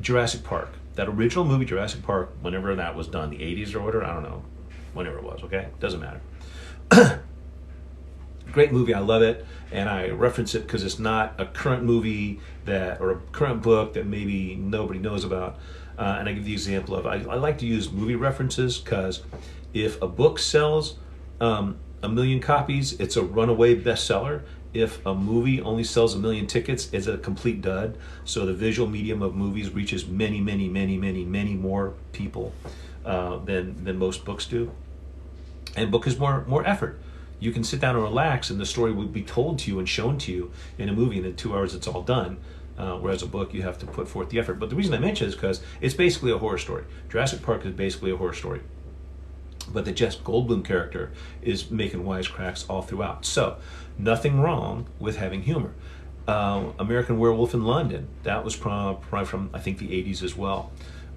Jurassic Park. That original movie, Jurassic Park, whenever that was done, the 80s or whatever, I don't know, whenever it was, okay? Doesn't matter. Great movie, I love it, and I reference it because it's not a current movie or a current book that maybe nobody knows about. And I give the example of, I like to use movie references because if a book sells 1 million copies, it's a runaway bestseller. If a movie only sells 1 million tickets, it's a complete dud. So the visual medium of movies reaches many, many, many, many, many more people than most books do. And book is more effort. You can sit down and relax, and the story will be told to you and shown to you in a movie, and in 2 hours it's all done. whereas a book, you have to put forth the effort. But the reason I mention it is because it's basically a horror story. Jurassic Park is basically a horror story. But the Jeff Goldblum character is making wisecracks all throughout. So, nothing wrong with having humor. American Werewolf in London, that was probably from, I think, the 80s as well.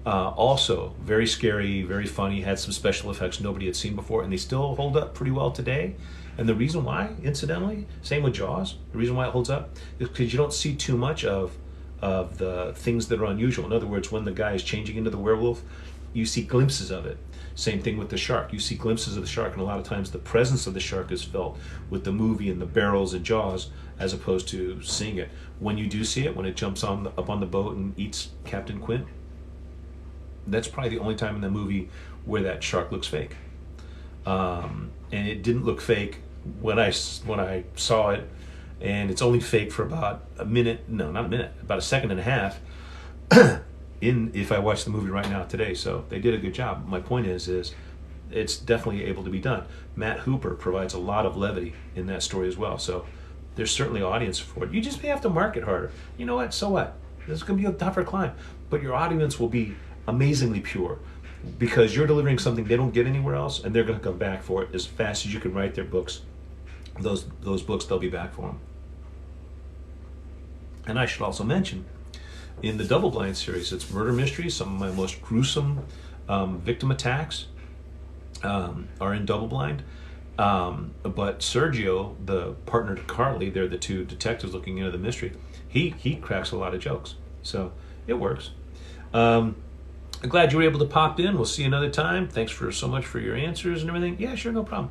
Also, very scary, very funny, had some special effects nobody had seen before, and they still hold up pretty well today. And the reason why, incidentally, same with Jaws, the reason why it holds up is because you don't see too much of the things that are unusual. In other words, when the guy is changing into the werewolf, you see glimpses of it. Same thing with the shark. You see glimpses of the shark, and a lot of times the presence of the shark is felt with the movie and the barrels and Jaws, as opposed to seeing it. When you do see it, when it jumps up on the boat and eats Captain Quint, that's probably the only time in the movie where that shark looks fake. And it didn't look fake when I saw it, and it's only fake for about a minute, no, not a minute, about a second and a half if I watch the movie right now today. So they did a good job. My point is it's definitely able to be done. Matt Hooper provides a lot of levity in that story as well. So there's certainly an audience for it. You just may have to market harder. You know what? So what? This is going to be a tougher climb. But your audience will be amazingly pure because you're delivering something they don't get anywhere else, and they're going to come back for it as fast as you can write their books. Those books, they'll be back for them. And I should also mention, in the Double Blind series, it's murder mysteries. Some of my most gruesome victim attacks are in Double Blind. But Sergio, the partner to Carly, they're the two detectives looking into the mystery. He cracks a lot of jokes, so it works. I'm glad you were able to pop in. We'll see you another time. Thanks so much for your answers and everything. Yeah, sure, no problem.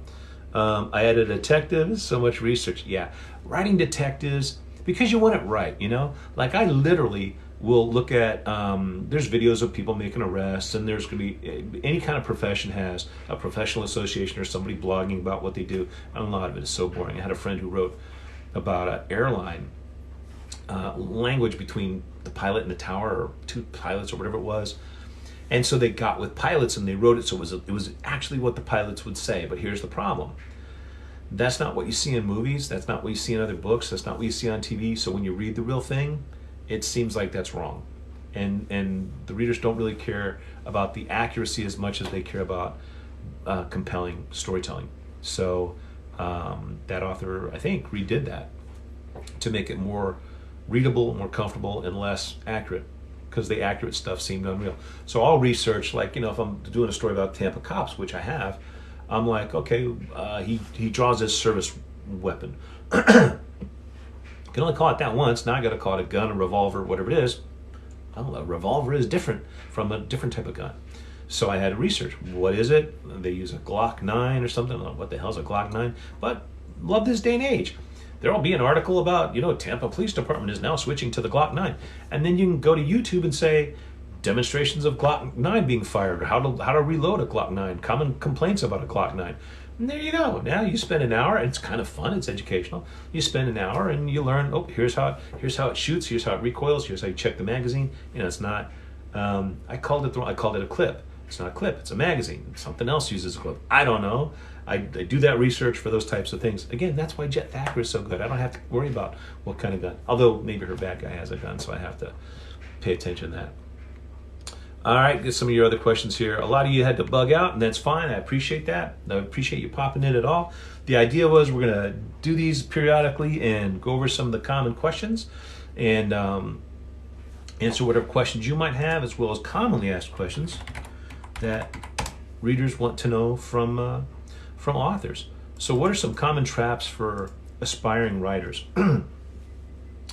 I added a detective, so much research. Yeah, writing detectives, because you want it right, you know? Like, I literally will look at, there's videos of people making arrests, and there's going to be, any kind of profession has a professional association or somebody blogging about what they do, and a lot of it is so boring. I had a friend who wrote about an airline language between the pilot and the tower, or two pilots or whatever it was. And so they got with pilots and they wrote it so it was actually what the pilots would say. But here's the problem. That's not what you see in movies. That's not what you see in other books. That's not what you see on TV. So when you read the real thing, it seems like that's wrong. And the readers don't really care about the accuracy as much as they care about compelling storytelling. So that author, I think, redid that to make it more readable, more comfortable, and less accurate, because the accurate stuff seemed unreal. So I'll research, like, you know, if I'm doing a story about Tampa cops, which I have, I'm like, okay, he draws his service weapon. Can only call it that once. Now I got to call it a gun, a revolver, whatever it is. Well, a revolver is different from a different type of gun. So I had to research. What is it? They use a Glock 9 or something. I don't know what the hell's a Glock 9? But love this day and age. There'll be an article about, you know, Tampa Police Department is now switching to the Glock 9. And then you can go to YouTube and say, demonstrations of Glock 9 being fired, or how to reload a Glock 9, common complaints about a Glock 9. And there you go. Now you spend an hour, and it's kind of fun, it's educational. You spend an hour and you learn, oh, here's how it shoots, here's how it recoils, here's how you check the magazine. You know, it's not, I called it a clip. It's not a clip, it's a magazine. Something else uses a clip. I don't know. I do that research for those types of things. Again, that's why Jet Thacker is so good. I don't have to worry about what kind of gun. Although maybe her bad guy has a gun, so I have to pay attention to that. All right, get some of your other questions here. A lot of you had to bug out, and that's fine. I appreciate that. I appreciate you popping in at all. The idea was we're going to do these periodically and go over some of the common questions and answer whatever questions you might have, as well as commonly asked questions that readers want to know from authors. So what are some common traps for aspiring writers?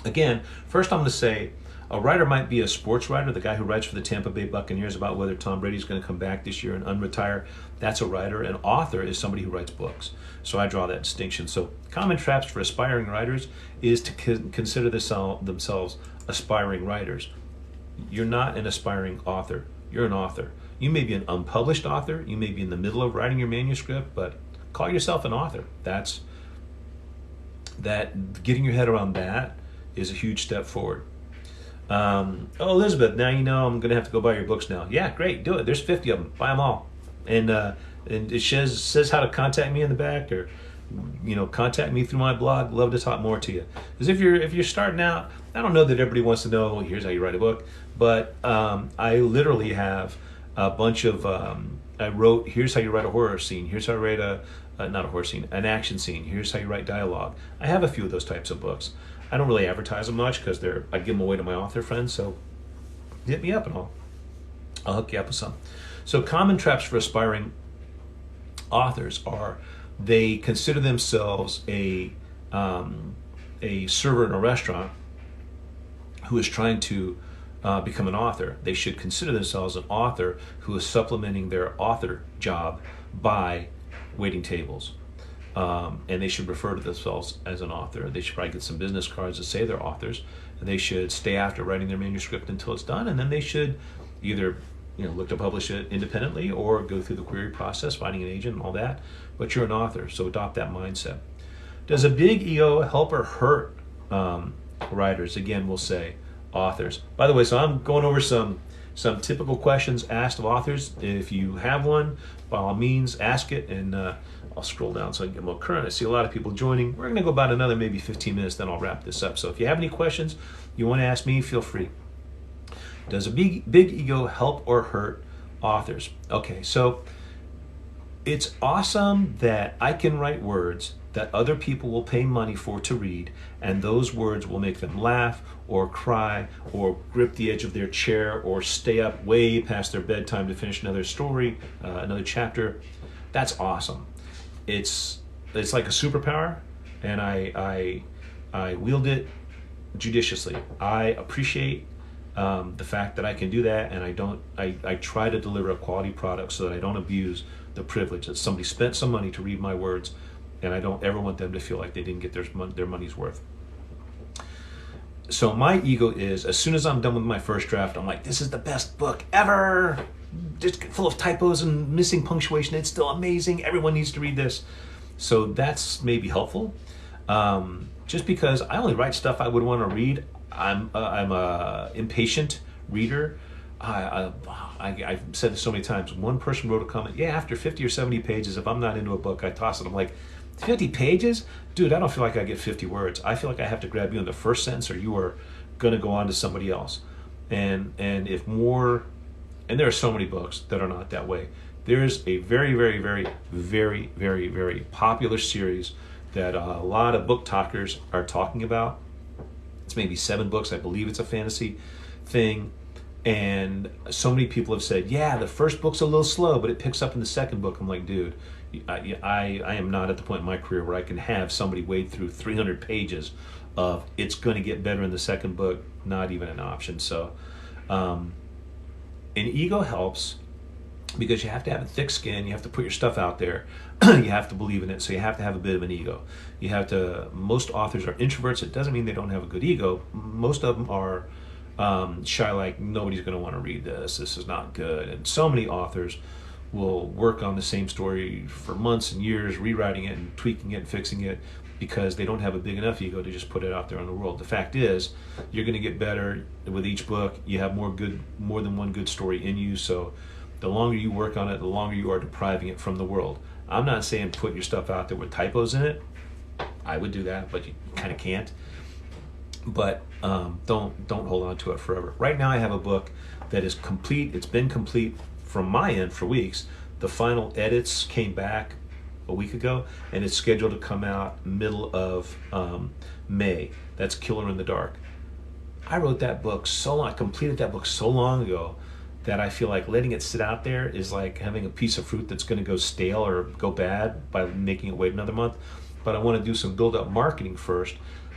Again, first I'm going to say a writer might be a sports writer, the guy who writes for the Tampa Bay Buccaneers about whether Tom Brady's going to come back this year and unretire. That's a writer. An author is somebody who writes books. So I draw that distinction. So common traps for aspiring writers is to consider themselves aspiring writers. You're not an aspiring author. You're an author. You may be an unpublished author. You may be in the middle of writing your manuscript, but call yourself an author. Getting your head around that is a huge step forward. Oh, Elizabeth, now you know I'm going to have to go buy your books now. Yeah, great, do it. There's 50 of them. Buy them all. And it says how to contact me in the back, or contact me through my blog. Love to talk more to you. Because if you're starting out, I don't know that everybody wants to know, here's how you write a book, but I literally have a bunch of, I wrote, here's how you write a horror scene. Here's how I write not a horror scene, an action scene. Here's how you write dialogue. I have a few of those types of books. I don't really advertise them much because I give them away to my author friends. So hit me up and I'll hook you up with some. So common traps for aspiring authors are they consider themselves a server in a restaurant who is trying to become an author. They should consider themselves an author who is supplementing their author job by waiting tables. And they should refer to themselves as an author. They should probably get some business cards that say they're authors. And they should stay after writing their manuscript until it's done, and then they should either look to publish it independently or go through the query process, finding an agent and all that. But you're an author, so adopt that mindset. Does a big ego help or hurt writers? Again, we'll say authors. By the way, so I'm going over some typical questions asked of authors. If you have one, by all means, ask it, and I'll scroll down so I can get more current. I see a lot of people joining. We're going to go about another maybe 15 minutes, then I'll wrap this up. So if you have any questions you want to ask me, feel free. Does a big ego help or hurt authors? Okay, so it's awesome that I can write words that other people will pay money for to read, and those words will make them laugh or cry or grip the edge of their chair or stay up way past their bedtime to finish another story, another chapter. That's awesome. It's like a superpower, and I wield it judiciously. I appreciate the fact that I can do that, and I try to deliver a quality product so that I don't abuse the privilege that somebody spent some money to read my words, and I don't ever want them to feel like they didn't get their money's worth. So my ego is, as soon as I'm done with my first draft, I'm like, this is the best book ever, just full of typos and missing punctuation. It's still amazing. Everyone needs to read this. So that's maybe helpful. Just because I only write stuff I would want to read. I'm a impatient reader. I've said this so many times. One person wrote a comment, after 50 or 70 pages, if I'm not into a book, I toss it. I'm like, 50 pages? Dude, I don't feel like I get 50 words. I feel like I have to grab you in the first sentence or you are going to go on to somebody else. And if more, and there are so many books that are not that way. There's a very, very, very, very, very, very popular series that a lot of book talkers are talking about. It's maybe 7 books. I believe it's a fantasy thing. And so many people have said, the first book's a little slow, but it picks up in the second book. I'm like, dude, I am not at the point in my career where I can have somebody wade through 300 pages of it's going to get better in the second book, not even an option. So an ego helps because you have to have a thick skin. You have to put your stuff out there. You have to believe in it. So you have to have a bit of an ego. Most authors are introverts. It doesn't mean they don't have a good ego. Most of them are shy, like nobody's going to want to read this. This is not good. And so many authors will work on the same story for months and years, rewriting it and tweaking it and fixing it because they don't have a big enough ego to just put it out there in the world. The fact is, you're going to get better with each book. You have more than one good story in you. So the longer you work on it, the longer you are depriving it from the world. I'm not saying put your stuff out there with typos in it. I would do that, but you kind of can't. But don't hold on to it forever. Right now I have a book that is complete. It's been complete from my end for weeks. The final edits came back a week ago, and it's scheduled to come out middle of May. That's Killer in the Dark. I wrote that book I completed that book so long ago that I feel like letting it sit out there is like having a piece of fruit that's going to go stale or go bad by making it wait another month. But I want to do some build-up marketing first,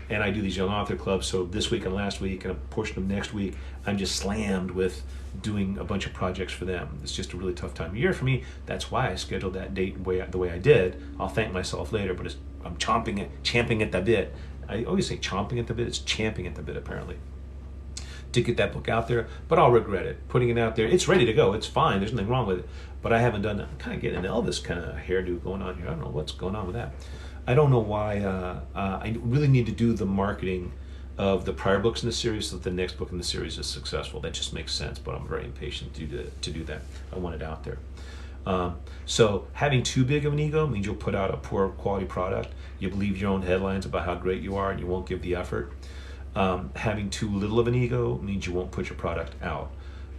and I do these young author clubs. So this week and last week and a portion of next week, I'm just slammed with doing a bunch of projects for them. It's just a really tough time of year for me. That's why I scheduled that date the way I did. I'll thank myself later, but I'm champing at the bit. I always say chomping at the bit. It's champing at the bit, apparently, to get that book out there. But I'll regret it. Putting it out there, it's ready to go. It's fine. There's nothing wrong with it. But I haven't done that. I'm kind of getting an Elvis kind of hairdo going on here. I don't know what's going on with that. I don't know why. I really need to do the marketing of the prior books in the series so that the next book in the series is successful. That just makes sense, but I'm very impatient to do that. I want it out there. So having too big of an ego means you'll put out a poor quality product. You believe your own headlines about how great you are and you won't give the effort. Having too little of an ego means you won't put your product out.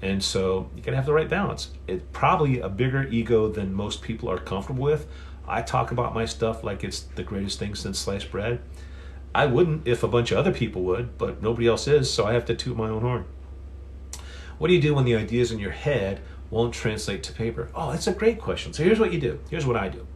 And so you gotta have the right balance. It's probably a bigger ego than most people are comfortable with. I talk about my stuff like it's the greatest thing since sliced bread. I wouldn't if a bunch of other people would, but nobody else is, so I have to toot my own horn. What do you do when the ideas in your head won't translate to paper? Oh, that's a great question. So here's what you do. Here's what I do.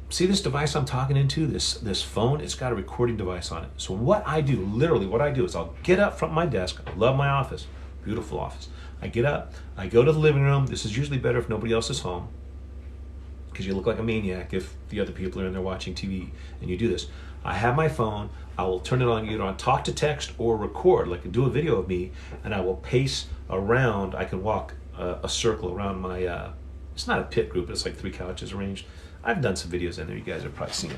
See this device I'm talking into, this phone, it's got a recording device on it. So what I do, literally what I do is I'll get up from my desk. I love my office, beautiful office. I get up, I go to the living room. This is usually better if nobody else is home, because you look like a maniac if the other people are in there watching TV and you do this. I have my phone, I will turn it on either on talk to text or record, like do a video of me, and I will pace around. I can walk a circle around my, it's not a pit group, it's like 3 couches arranged. I've done some videos in there, you guys have probably seen it.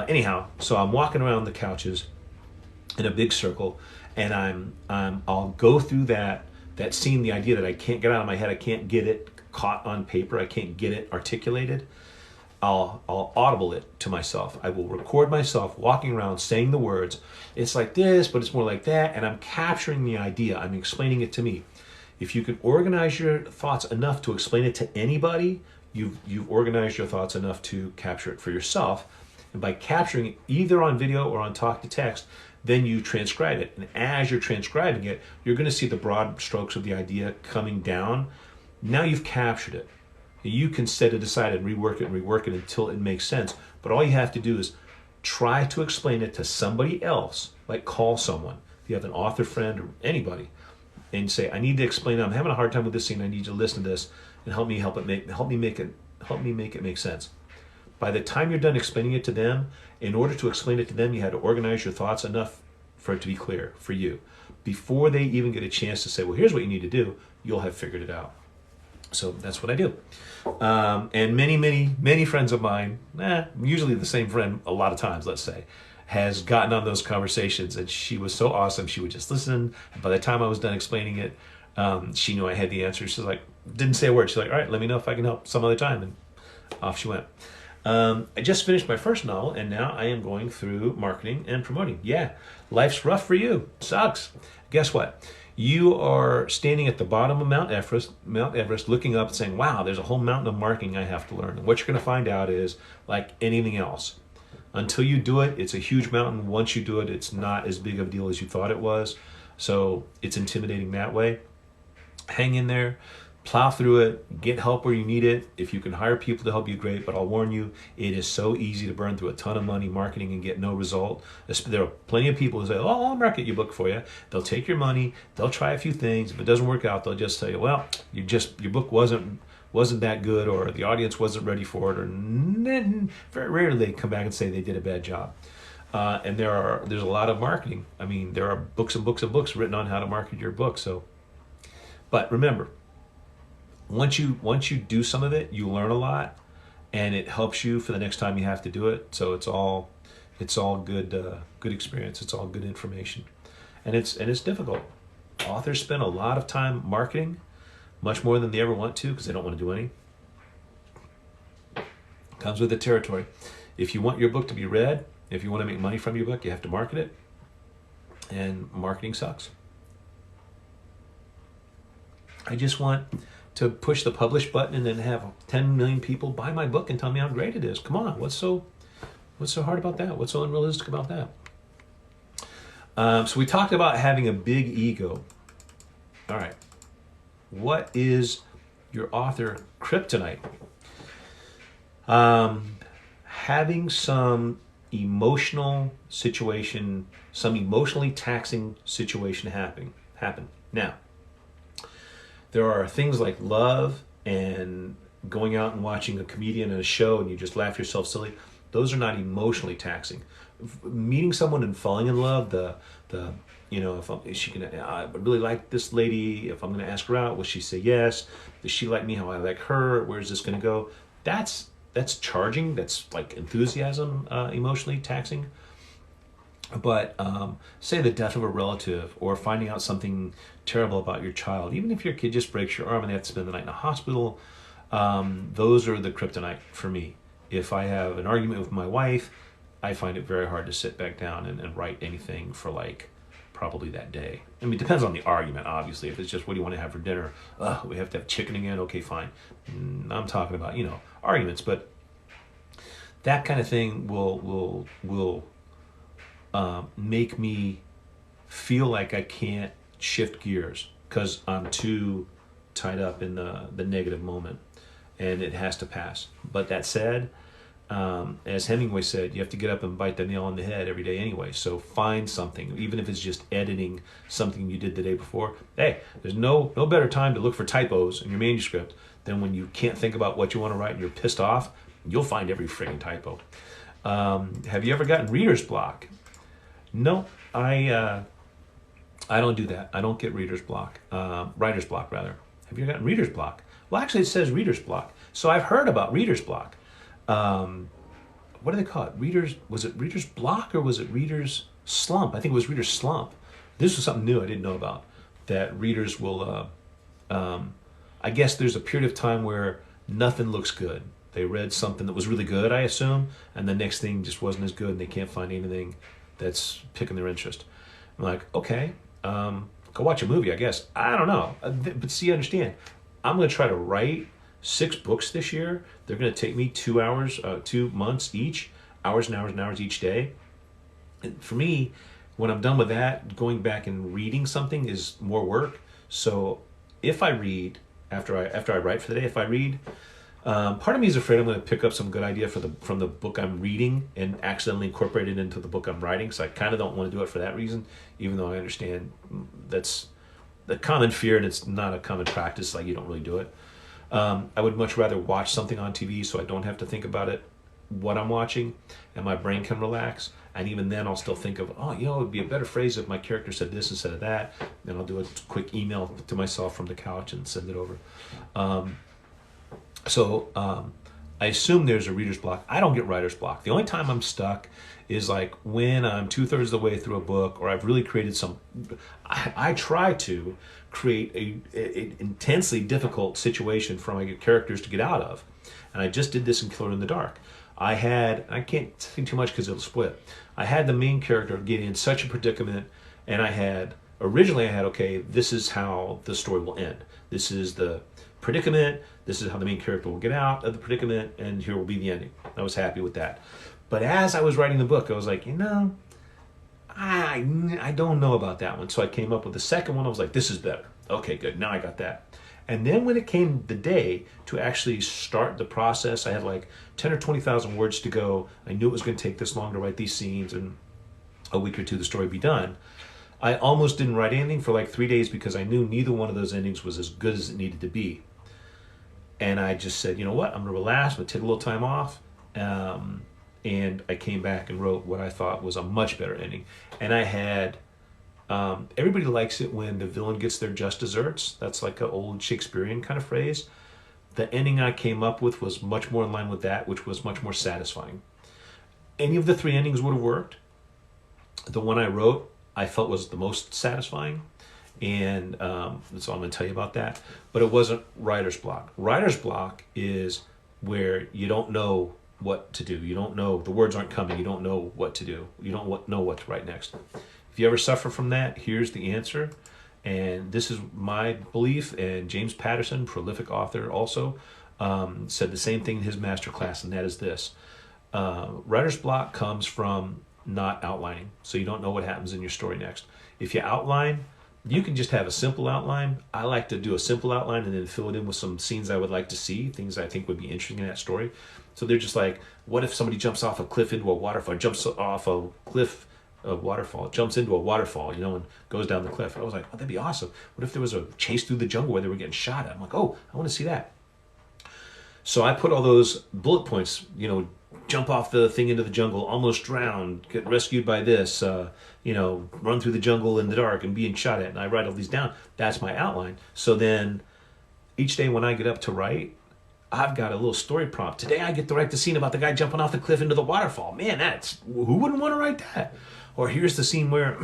Anyhow, so I'm walking around the couches in a big circle, and I'll go through that scene, the idea that I can't get out of my head, I can't get it caught on paper, I can't get it articulated. I'll audible it to myself. I will record myself walking around saying the words. It's like this, but it's more like that, and I'm capturing the idea. I'm explaining it to me. If you can organize your thoughts enough to explain it to anybody, you've organized your thoughts enough to capture it for yourself. And by capturing it either on video or on talk to text, then you transcribe it. And as you're transcribing it, you're going to see the broad strokes of the idea coming down. Now you've captured it. You can set it aside and rework it until it makes sense. But all you have to do is try to explain it to somebody else, like call someone. If you have an author friend or anybody, and say, I need to explain it. I'm having a hard time with this scene. I need you to listen to this and help me make it make sense. By the time you're done explaining it to them, in order to explain it to them, you had to organize your thoughts enough for it to be clear for you. Before they even get a chance to say, well, here's what you need to do, you'll have figured it out. So that's what I do. And many friends of mine, usually the same friend a lot of times, let's say, has gotten on those conversations, and she was so awesome. She would just listen. And by the time I was done explaining it, she knew I had the answer. She's like, didn't say a word. She's like, all right, let me know if I can help some other time. And off she went. I just finished my first novel, and now I am going through marketing and promoting. Yeah, life's rough for you. Sucks. Guess what? You are standing at the bottom of Mount Everest, looking up and saying, wow, there's a whole mountain of marketing I have to learn. And what you're going to find out is, like anything else, until you do it, it's a huge mountain. Once you do it, it's not as big of a deal as you thought it was. So it's intimidating that way. Hang in there, plow through it, get help where you need it. If you can hire people to help you, great. But I'll warn you, it is so easy to burn through a ton of money marketing and get no result. There are plenty of people who say, oh, I'll market your book for you. They'll take your money, they'll try a few things. If it doesn't work out, they'll just tell you, well, your book wasn't that good, or the audience wasn't ready for it, or very rarely they come back and say they did a bad job. And there's a lot of marketing. I mean, there are books and books and books written on how to market your book. But remember, once you do some of it, you learn a lot, and it helps you for the next time you have to do it. So it's all good experience. It's all good information, and it's difficult. Authors spend a lot of time marketing, much more than they ever want to, because they don't want to do any. Comes with the territory. If you want your book to be read, if you want to make money from your book, you have to market it, and marketing sucks. I just want to push the publish button and then have 10 million people buy my book and tell me how great it is. Come on, what's so hard about that? What's so unrealistic about that? So we talked about having a big ego. All right. What is your author kryptonite? Having some emotional situation, some emotionally taxing situation happen. Now, there are things like love and going out and watching a comedian at a show and you just laugh yourself silly. Those are not emotionally taxing. Meeting someone and falling in love, I really like this lady. If I'm going to ask her out, will she say yes? Does she like me how I like her? Where's this going to go? That's charging. That's like enthusiasm, emotionally taxing. But say the death of a relative, or finding out something terrible about your child, even if your kid just breaks your arm and they have to spend the night in a hospital, Those are the kryptonite for me. If I have an argument with my wife, I find it very hard to sit back down and write anything for like probably that day. I mean, it depends on the argument, obviously. If it's just, what do you want to have for dinner? We have to have chicken again? Okay, fine. I'm talking about, arguments, but that kind of thing will make me feel like I can't shift gears because I'm too tied up in the negative moment, and it has to pass. But that said, as Hemingway said, you have to get up and bite the nail on the head every day anyway. So find something, even if it's just editing something you did the day before. Hey, there's no better time to look for typos in your manuscript than when you can't think about what you want to write and you're pissed off. You'll find every friggin' typo. Have you ever gotten reader's block? No, I don't do that. I don't get reader's block. Writer's block, rather. Have you ever gotten reader's block? Well, actually, it says reader's block. So I've heard about reader's block. What do they call it? Was it reader's block or was it reader's slump? I think it was reader's slump. This was something new I didn't know about. That readers will, I guess there's a period of time where nothing looks good. They read something that was really good, I assume, and the next thing just wasn't as good and they can't find anything that's picking their interest. I'm like, okay, go watch a movie, I guess. I don't know. But see, understand, I'm going to try to write 6 books this year. They're going to take me 2 hours, 2 months each, hours and hours and hours each day. And for me, when I'm done with that, going back and reading something is more work. So if I read, after I write for the day, if I read, part of me is afraid I'm going to pick up some good idea from the book I'm reading and accidentally incorporate it into the book I'm writing. So I kind of don't want to do it for that reason, even though I understand that's the common fear and it's not a common practice. Like, you don't really do it. I would much rather watch something on TV so I don't have to think about it, what I'm watching, and my brain can relax. And even then I'll still think of, it would be a better phrase if my character said this instead of that. Then I'll do a quick email to myself from the couch and send it over. So I assume there's a reader's block. I don't get writer's block. The only time I'm stuck is like when I'm 2/3 of the way through a book, or I've really created I try to create a intensely difficult situation for my characters to get out of. And I just did this in Killer in the Dark. I can't say too much because it'll split. I had the main character get in such a predicament, and originally I had, okay, this is how the story will end. This is the predicament, this is how the main character will get out of the predicament, and here will be the ending. I was happy with that. But as I was writing the book, I was like, I don't know about that one. So I came up with the second one. I was like, this is better. Okay, good. Now I got that. And then when it came the day to actually start the process, I had like 10 or 20,000 words to go. I knew it was going to take this long to write these scenes, and a week or two the story would be done. I almost didn't write anything for like 3 days because I knew neither one of those endings was as good as it needed to be. And I just said, you know what, I'm going to relax, I'm going to take a little time off. And I came back and wrote what I thought was a much better ending. And I had, everybody likes it when the villain gets their just desserts. That's like an old Shakespearean kind of phrase. The ending I came up with was much more in line with that, which was much more satisfying. Any of the 3 endings would have worked. The one I wrote, I felt was the most satisfying. And so I'm going to tell you about that. But it wasn't writer's block. Writer's block is where you don't know what to do. You don't know, the words aren't coming. You don't know what to do. You don't know what to write next. If you ever suffer from that, here's the answer. And this is my belief, and James Patterson, prolific author also, said the same thing in his masterclass, and that is this. Writer's block comes from not outlining, so you don't know what happens in your story next. If you outline, you can just have a simple outline. I like to do a simple outline and then fill it in with some scenes I would like to see, things I think would be interesting in that story. So they're just like, what if somebody jumps off a cliff into a waterfall, jumps off a cliff, a waterfall, jumps into a waterfall, and goes down the cliff. I was like, oh, that'd be awesome. What if there was a chase through the jungle where they were getting shot at? I'm like, oh, I want to see that. So I put all those bullet points, jump off the thing into the jungle, almost drowned, get rescued by this, run through the jungle in the dark and being shot at. And I write all these down. That's my outline. So then each day when I get up to write, I've got a little story prompt. Today I get to write the scene about the guy jumping off the cliff into the waterfall. Man, who wouldn't want to write that? Or here's the scene where,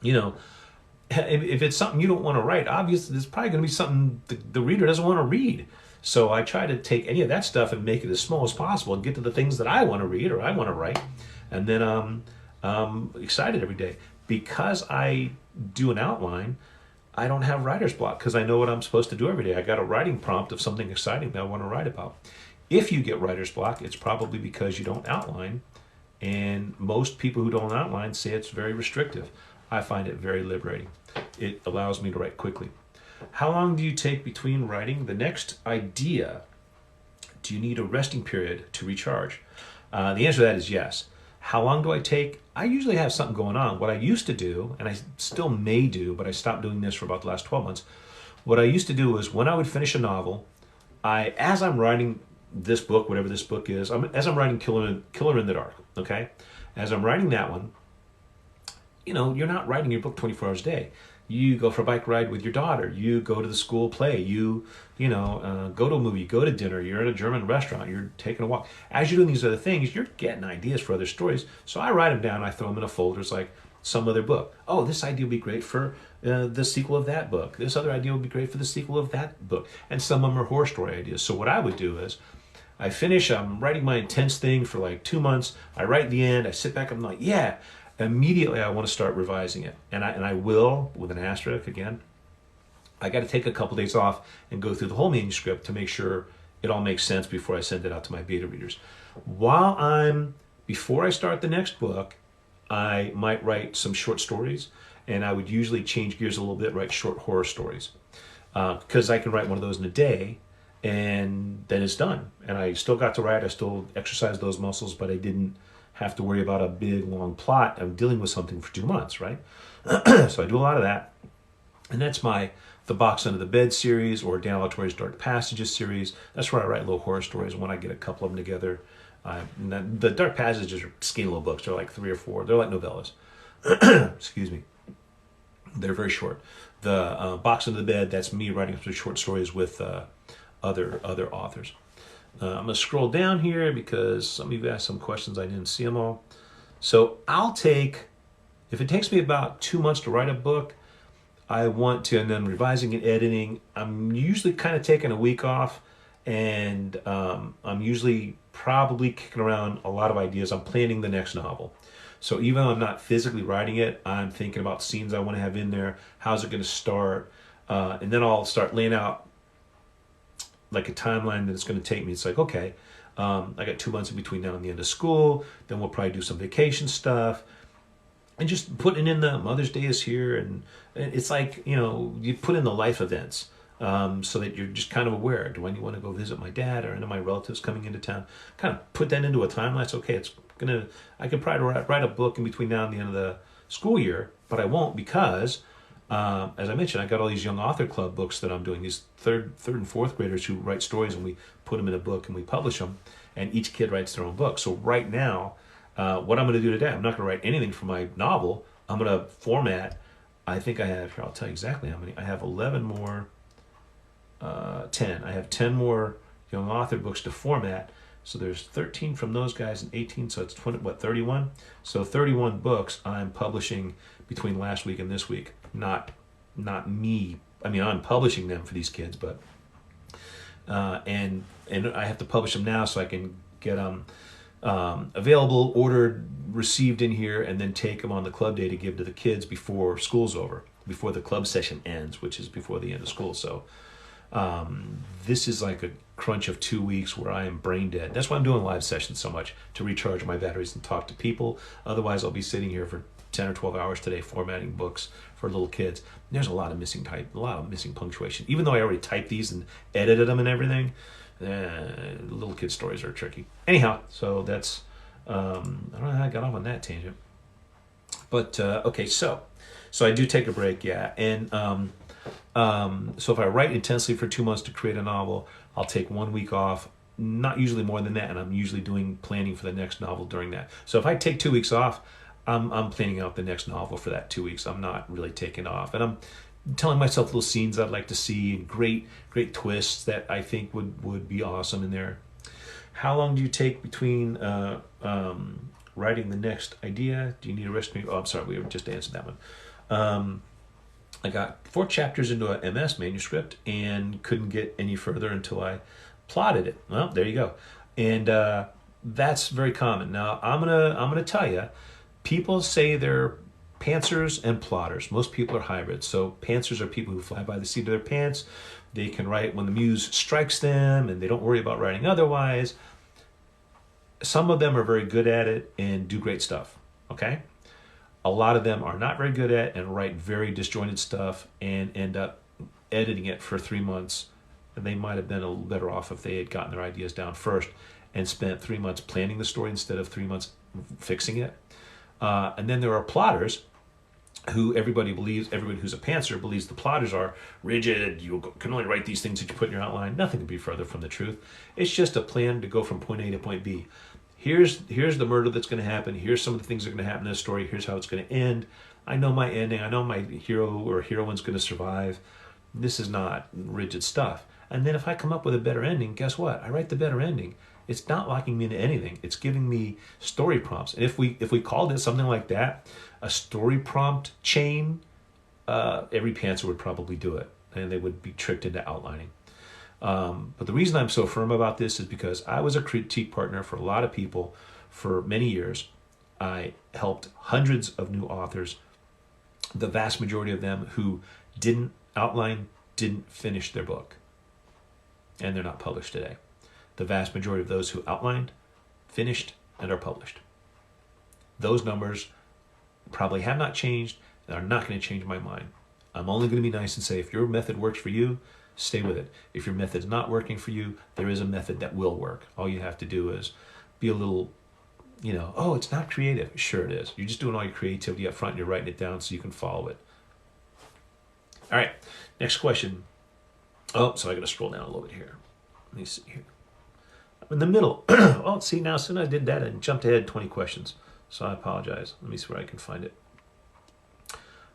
if it's something you don't want to write, obviously there's probably going to be something the reader doesn't want to read. So I try to take any of that stuff and make it as small as possible and get to the things that I want to read or I want to write. And then I'm excited every day. Because I do an outline, I don't have writer's block because I know what I'm supposed to do every day. I got a writing prompt of something exciting that I want to write about. If you get writer's block, it's probably because you don't outline. And most people who don't outline say it's very restrictive. I find it very liberating. It allows me to write quickly. How long do you take between writing the next idea? Do you need a resting period to recharge? The answer to that is yes. How long do I take? I usually have something going on. What I used to do, and I still may do, but I stopped doing this for about the last 12 months. What I used to do was when I would finish a novel, as I'm writing this book, whatever this book is, as I'm writing Killer in the Dark, okay? As I'm writing that one, you're not writing your book 24 hours a day. You go for a bike ride with your daughter. You go to the school play. You go to a movie, you go to dinner. You're at a German restaurant. You're taking a walk. As you're doing these other things, you're getting ideas for other stories. So I write them down. I throw them in a folder. It's like some other book. Oh, this idea would be great for the sequel of that book. This other idea would be great for the sequel of that book. And some of them are horror story ideas. So what I would do is I finish. I'm writing my intense thing for like 2 months. I write the end. I sit back. I'm like, yeah. Immediately I want to start revising it. And I will, with an asterisk again. I got to take a couple days off and go through the whole manuscript to make sure it all makes sense before I send it out to my beta readers. Before I start the next book, I might write some short stories, and I would usually change gears a little bit, write short horror stories. Because I can write one of those in a day, and then it's done. And I still got to write, I still exercised those muscles, but I didn't have to worry about a big, long plot. I'm dealing with something for 2 months, right? So I do a lot of that. And that's the Box Under the Bed series or Dan Alatorre's Dark Passages series. That's where I write little horror stories when I get a couple of them together. The Dark Passages are skinny little books. They're like 3 or 4. They're like novellas. Excuse me. They're very short. The Box Under the Bed, that's me writing some short stories with other authors. I'm going to scroll down here because some of you asked some questions. I didn't see them all. So if it takes me about 2 months to write a book, and then revising and editing, I'm usually kind of taking a week off, and I'm usually probably kicking around a lot of ideas. I'm planning the next novel. So even though I'm not physically writing it, I'm thinking about scenes I want to have in there. How's it going to start? And then I'll start laying out like a timeline that it's going to take me. It's like, okay, I got 2 months in between now and the end of school. Then we'll probably do some vacation stuff. And just putting in the Mother's Day is here. And it's like, you put in the life events so that you're just kind of aware. Do I want to go visit my dad or any of my relatives coming into town? Kind of put that into a timeline. It's okay. I could probably write a book in between now and the end of the school year, but I won't because as I mentioned, I got all these young author club books that I'm doing, these third and fourth graders who write stories, and we put them in a book and we publish them, and each kid writes their own book. So right now, what I'm going to do today, I'm not going to write anything for my novel. I'm going to format, I'll tell you exactly how many. I have 11 more, 10. I have 10 more young author books to format. So there's 13 from those guys and 18, so it's 31? So 31 books I'm publishing between last week and this week. Not me. I mean, I'm publishing them for these kids, but and I have to publish them now so I can get them available, ordered, received in here, and then take them on the club day to give to the kids before school's over, before the club session ends, which is before the end of school. So this is like a crunch of 2 weeks where I am brain dead. That's why I'm doing live sessions so much, to recharge my batteries and talk to people. Otherwise, I'll be sitting here for 10 or 12 hours today formatting books for little kids. There's a lot of missing type, a lot of missing punctuation. Even though I already typed these and edited them and everything, little kid stories are tricky. Anyhow, so that's, I don't know how I got off on that tangent. But, okay, so I do take a break, yeah. And so if I write intensely for 2 months to create a novel, I'll take 1 week off, not usually more than that, and I'm usually doing planning for the next novel during that. So if I take 2 weeks off, I'm planning out the next novel for that 2 weeks. I'm not really taking off. And I'm telling myself little scenes I'd like to see, and great twists that I think would be awesome in there. How long do you take between writing the next idea? Do you need a rest? Oh, I'm sorry, we just answered that one. I got 4 chapters into a MS manuscript and couldn't get any further until I plotted it. Well, there you go. And that's very common. Now, I'm gonna tell you, people say they're pantsers and plotters. Most people are hybrids. So pantsers are people who fly by the seat of their pants. They can write when the muse strikes them, and they don't worry about writing otherwise. Some of them are very good at it and do great stuff, okay? A lot of them are not very good at it and write very disjointed stuff and end up editing it for 3 months. And they might have been a little better off if they had gotten their ideas down first and spent 3 months planning the story instead of 3 months fixing it. And then there are plotters who everybody who's a pantser believes the plotters are rigid. You can only write these things that you put in your outline. Nothing could be further from the truth. It's just a plan to go from point A to point B. Here's the murder that's going to happen. Here's some of the things that are going to happen in this story. Here's how it's going to end. I know my ending. I know my hero or heroine's going to survive. This is not rigid stuff. And then if I come up with a better ending, guess what? I write the better ending. It's not locking me into anything. It's giving me story prompts. And if we called it something like that, a story prompt chain, every pantser would probably do it, and they would be tricked into outlining. But the reason I'm so firm about this is because I was a critique partner for a lot of people for many years. I helped hundreds of new authors, the vast majority of them who didn't outline, didn't finish their book, and they're not published today. The vast majority of those who outlined, finished, and are published. Those numbers probably have not changed and are not going to change my mind. I'm only going to be nice and say, if your method works for you, stay with it. If your method's not working for you, there is a method that will work. All you have to do is be a little, oh, it's not creative. Sure it is. You're just doing all your creativity up front and you're writing it down so you can follow it. All right, next question. Oh, so I got to scroll down a little bit here. Let me see here. I'm in the middle. Oh, see, now as soon as I did that, I jumped ahead 20 questions. So I apologize. Let me see where I can find it.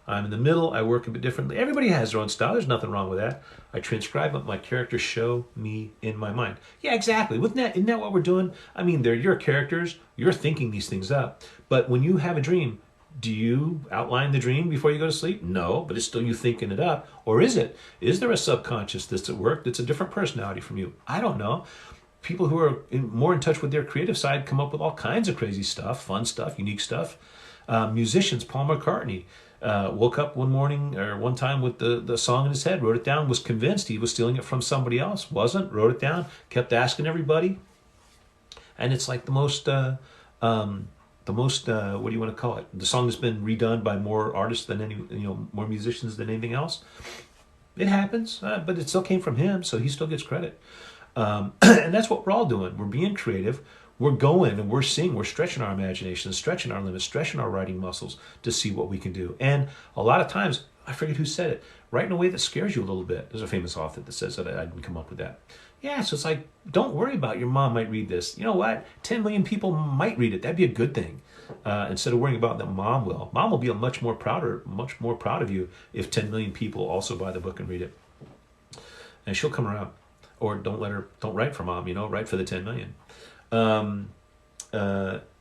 I'm in the middle. I work a bit differently. Everybody has their own style. There's nothing wrong with that. I transcribe what my characters show me in my mind. Yeah, exactly. Isn't that what we're doing? I mean, they're your characters. You're thinking these things up. But when you have a dream, do you outline the dream before you go to sleep? No, but it's still you thinking it up. Or is it? Is there a subconscious that's at work that's a different personality from you? I don't know. People who are more in touch with their creative side come up with all kinds of crazy stuff, fun stuff, unique stuff. Musicians, Paul McCartney, woke up one morning or one time with the song in his head, wrote it down, was convinced he was stealing it from somebody else, wasn't, wrote it down, kept asking everybody. And it's like the most, what do you want to call it? The song that's been redone by more artists than more musicians than anything else. It happens, but it still came from him, so he still gets credit. And that's what we're all doing. We're being creative. We're going and we're seeing, we're stretching our imagination, stretching our limits, stretching our writing muscles to see what we can do. And a lot of times, I forget who said it, write in a way that scares you a little bit. There's a famous author that says that. I didn't come up with that. Yeah, so it's like, don't worry about your mom might read this. You know what? 10 million people might read it. That'd be a good thing. Instead of worrying about that mom will. Mom will be much more proud of you if 10 million people also buy the book and read it. And she'll come around. Or don't write for mom, write for the 10 million.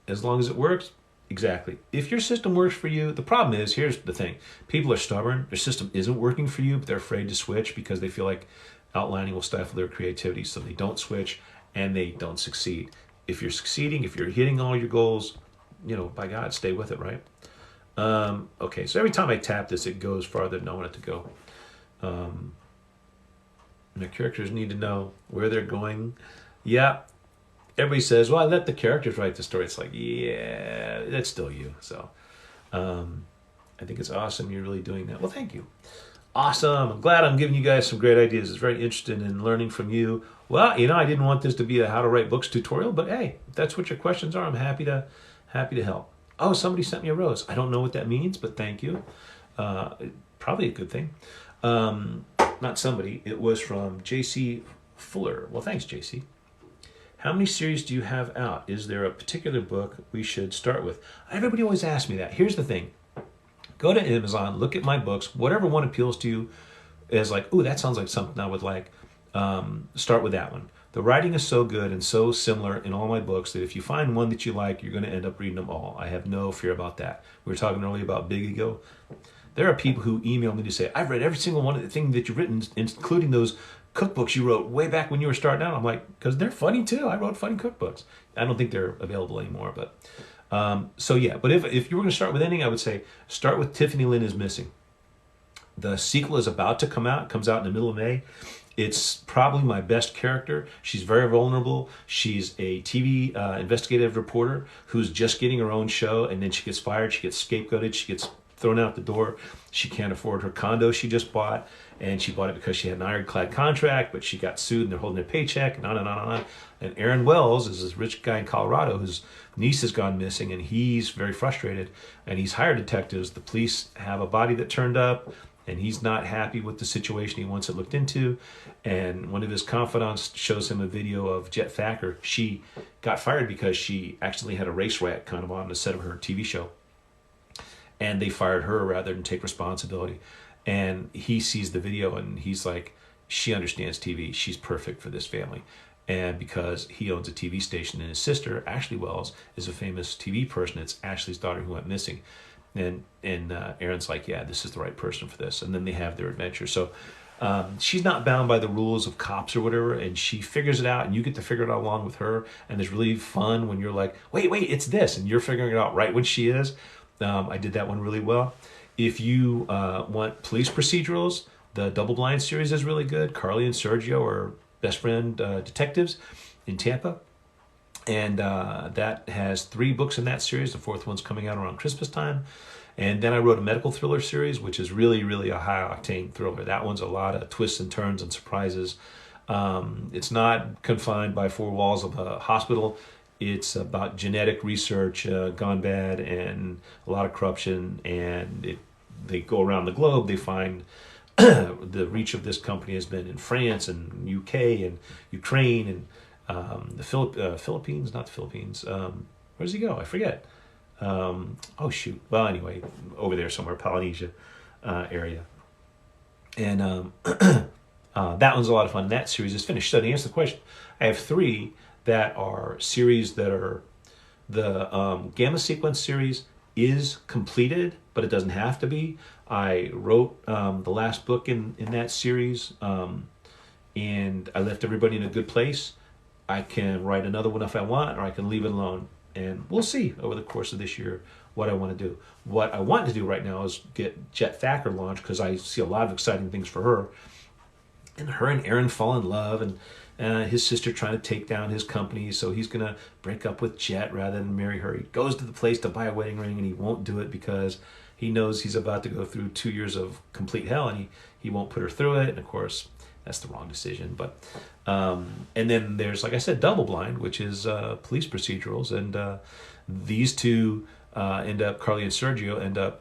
As long as it works, exactly. If your system works for you, the problem is, here's the thing. People are stubborn. Their system isn't working for you, but they're afraid to switch because they feel like outlining will stifle their creativity, so they don't switch and they don't succeed. If you're succeeding, if you're hitting all your goals, by God, stay with it, right? Okay, so every time I tap this, it goes farther than I want it to go. The characters need to know where they're going. Yeah, everybody says, well, I let the characters write the story. It's like, yeah, that's still you. So I think it's awesome you're really doing that. Well, thank you. Awesome. I'm glad I'm giving you guys some great ideas. It's very interested in learning from you. Well, I didn't want this to be a how to write books tutorial, but hey, if that's what your questions are, I'm happy to help. Oh, somebody sent me a rose. I don't know what that means, but thank you. Probably a good thing. Not somebody, it was from JC Fuller. Well, thanks, JC. How many series do you have out? Is there a particular book we should start with? Everybody always asks me that. Here's the thing. Go to Amazon, look at my books, whatever one appeals to you is like, ooh, that sounds like something I would like. Start with that one. The writing is so good and so similar in all my books that if you find one that you like, you're going to end up reading them all. I have no fear about that. We were talking earlier about big ego. There are people who email me to say, I've read every single one of the things that you've written, including those cookbooks you wrote way back when you were starting out. I'm like, because they're funny too. I wrote funny cookbooks. I don't think they're available anymore, but so yeah. But if you were going to start with anything, I would say start with Tiffany Lynn is Missing. The sequel is about to come out. It comes out in the middle of May. It's probably my best character. She's very vulnerable. She's a TV investigative reporter who's just getting her own show, and then she gets fired. She gets scapegoated. She gets thrown out the door. She can't afford her condo she just bought, and she bought it because she had an ironclad contract, but she got sued and they're holding their paycheck, and on and on and on. And Aaron Wells is this rich guy in Colorado whose niece has gone missing, and he's very frustrated, and he's hired detectives. The police have a body that turned up, and he's not happy with the situation. He wants it looked into. And one of his confidants shows him a video of Jet Thacker. She got fired because she actually had a race riot kind of on the set of her TV show. And they fired her rather than take responsibility. And he sees the video and he's like, she understands TV. She's perfect for this family. And because he owns a TV station, and his sister, Ashley Wells, is a famous TV person. It's Ashley's daughter who went missing. And Aaron's like, yeah, this is the right person for this. And then they have their adventure. So she's not bound by the rules of cops or whatever, and she figures it out, and you get to figure it out along with her. And it's really fun when you're like, wait, it's this, and you're figuring it out right when she is. I did that one really well. If you want police procedurals, the Double Blind series is really good. Carly and Sergio are best friend detectives in Tampa. And that has 3 books in that series. The 4th one's coming out around Christmas time. And then I wrote a medical thriller series, which is really, really a high-octane thriller. That one's a lot of twists and turns and surprises. It's not confined by 4 walls of a hospital. It's about genetic research gone bad and a lot of corruption. And they go around the globe. They find the reach of this company has been in France and UK and Ukraine and the Philippines, not the Philippines. Where does he go? I forget. Oh shoot. Well, anyway, over there somewhere, Polynesia area. And that one's a lot of fun. That series is finished. So to answer the question, I have 3 that are series that are the Gamma Sequence series is completed, but it doesn't have to be. I wrote the last book in that series, and I left everybody in a good place. I can write another one if I want, or I can leave it alone. And we'll see over the course of this year what I want to do. What I want to do right now is get Jet Thacker launched, because I see a lot of exciting things for her. And her and Aaron fall in love, and his sister trying to take down his company, so he's going to break up with Jet rather than marry her. He goes to the place to buy a wedding ring, and he won't do it because he knows he's about to go through 2 years of complete hell, and he won't put her through it. And of course, that's the wrong decision. But and then there's, like I said, Double Blind, which is police procedurals, and these 2 end up, Carly and Sergio, end up